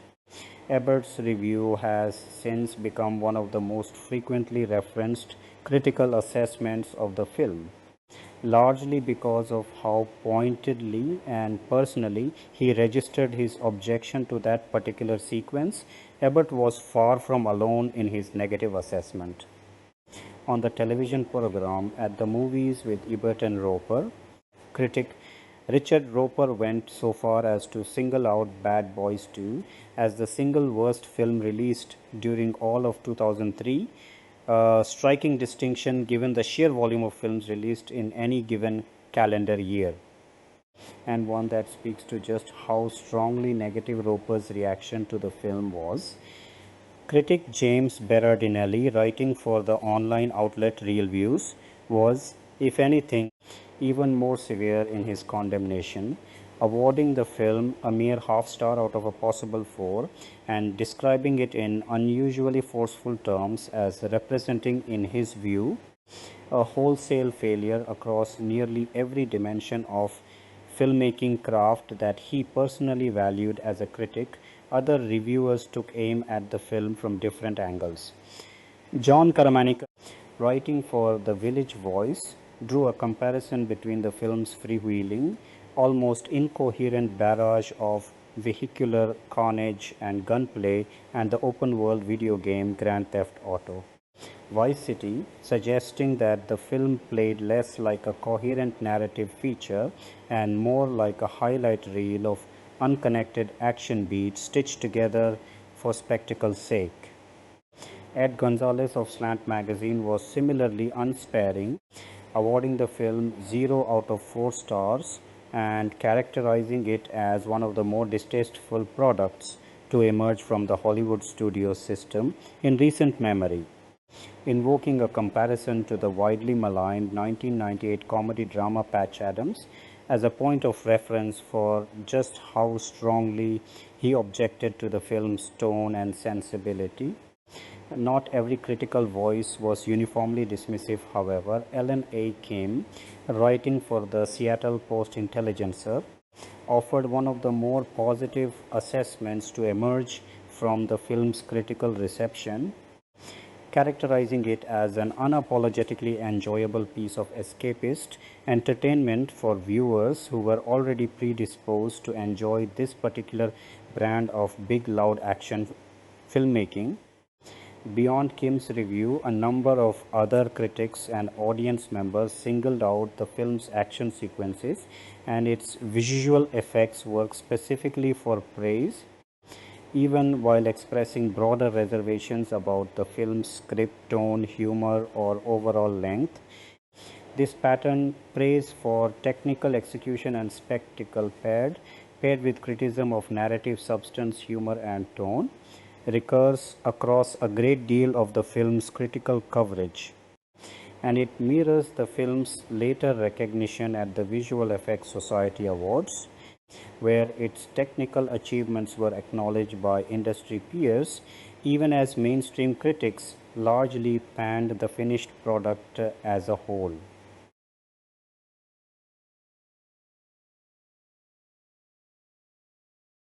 Ebert's review has since become one of the most frequently referenced critical assessments of the film, largely because of how pointedly and personally he registered his objection to that particular sequence. Ebert was far from alone in his negative assessment. On the television program At the Movies with Ebert and Roper, critic Richard Roper went so far as to single out Bad Boys 2 as the single worst film released during all of 2003, a striking distinction given the sheer volume of films released in any given calendar year, and one that speaks to just how strongly negative Roper's reaction to the film was. Critic James Berardinelli, writing for the online outlet Real Views, was, if anything, even more severe in his condemnation, awarding the film a mere half star out of a possible 4 and describing it in unusually forceful terms as representing, in his view, a wholesale failure across nearly every dimension of filmmaking craft that he personally valued as a critic. Other reviewers took aim at the film from different angles. John Caramanica, writing for The Village Voice, drew a comparison between the film's freewheeling, almost incoherent barrage of vehicular carnage and gunplay and the open-world video game Grand Theft Auto. Vice City, suggesting that the film played less like a coherent narrative feature and more like a highlight reel of unconnected action beats stitched together for spectacle's sake. Ed Gonzalez of Slant Magazine was similarly unsparing, awarding the film 0 out of 4 stars and characterizing it as one of the more distasteful products to emerge from the Hollywood studio system in recent memory, invoking a comparison to the widely maligned 1998 comedy drama Patch Adams as a point of reference for just how strongly he objected to the film's tone and sensibility. Not every critical voice was uniformly dismissive, however. Ellen A. Kim, writing for the Seattle Post-Intelligencer, offered one of the more positive assessments to emerge from the film's critical reception, characterizing it as an unapologetically enjoyable piece of escapist entertainment for viewers who were already predisposed to enjoy this particular brand of big, loud action filmmaking. Beyond Kim's review, a number of other critics and audience members singled out the film's action sequences and its visual effects work specifically for praise, even while expressing broader reservations about the film's script, tone, humor, or overall length. This pattern, praise for technical execution and spectacle paired with criticism of narrative substance, humor, and tone, recurs across a great deal of the film's critical coverage, and it mirrors the film's later recognition at the Visual Effects Society Awards, where its technical achievements were acknowledged by industry peers, even as mainstream critics largely panned the finished product as a whole.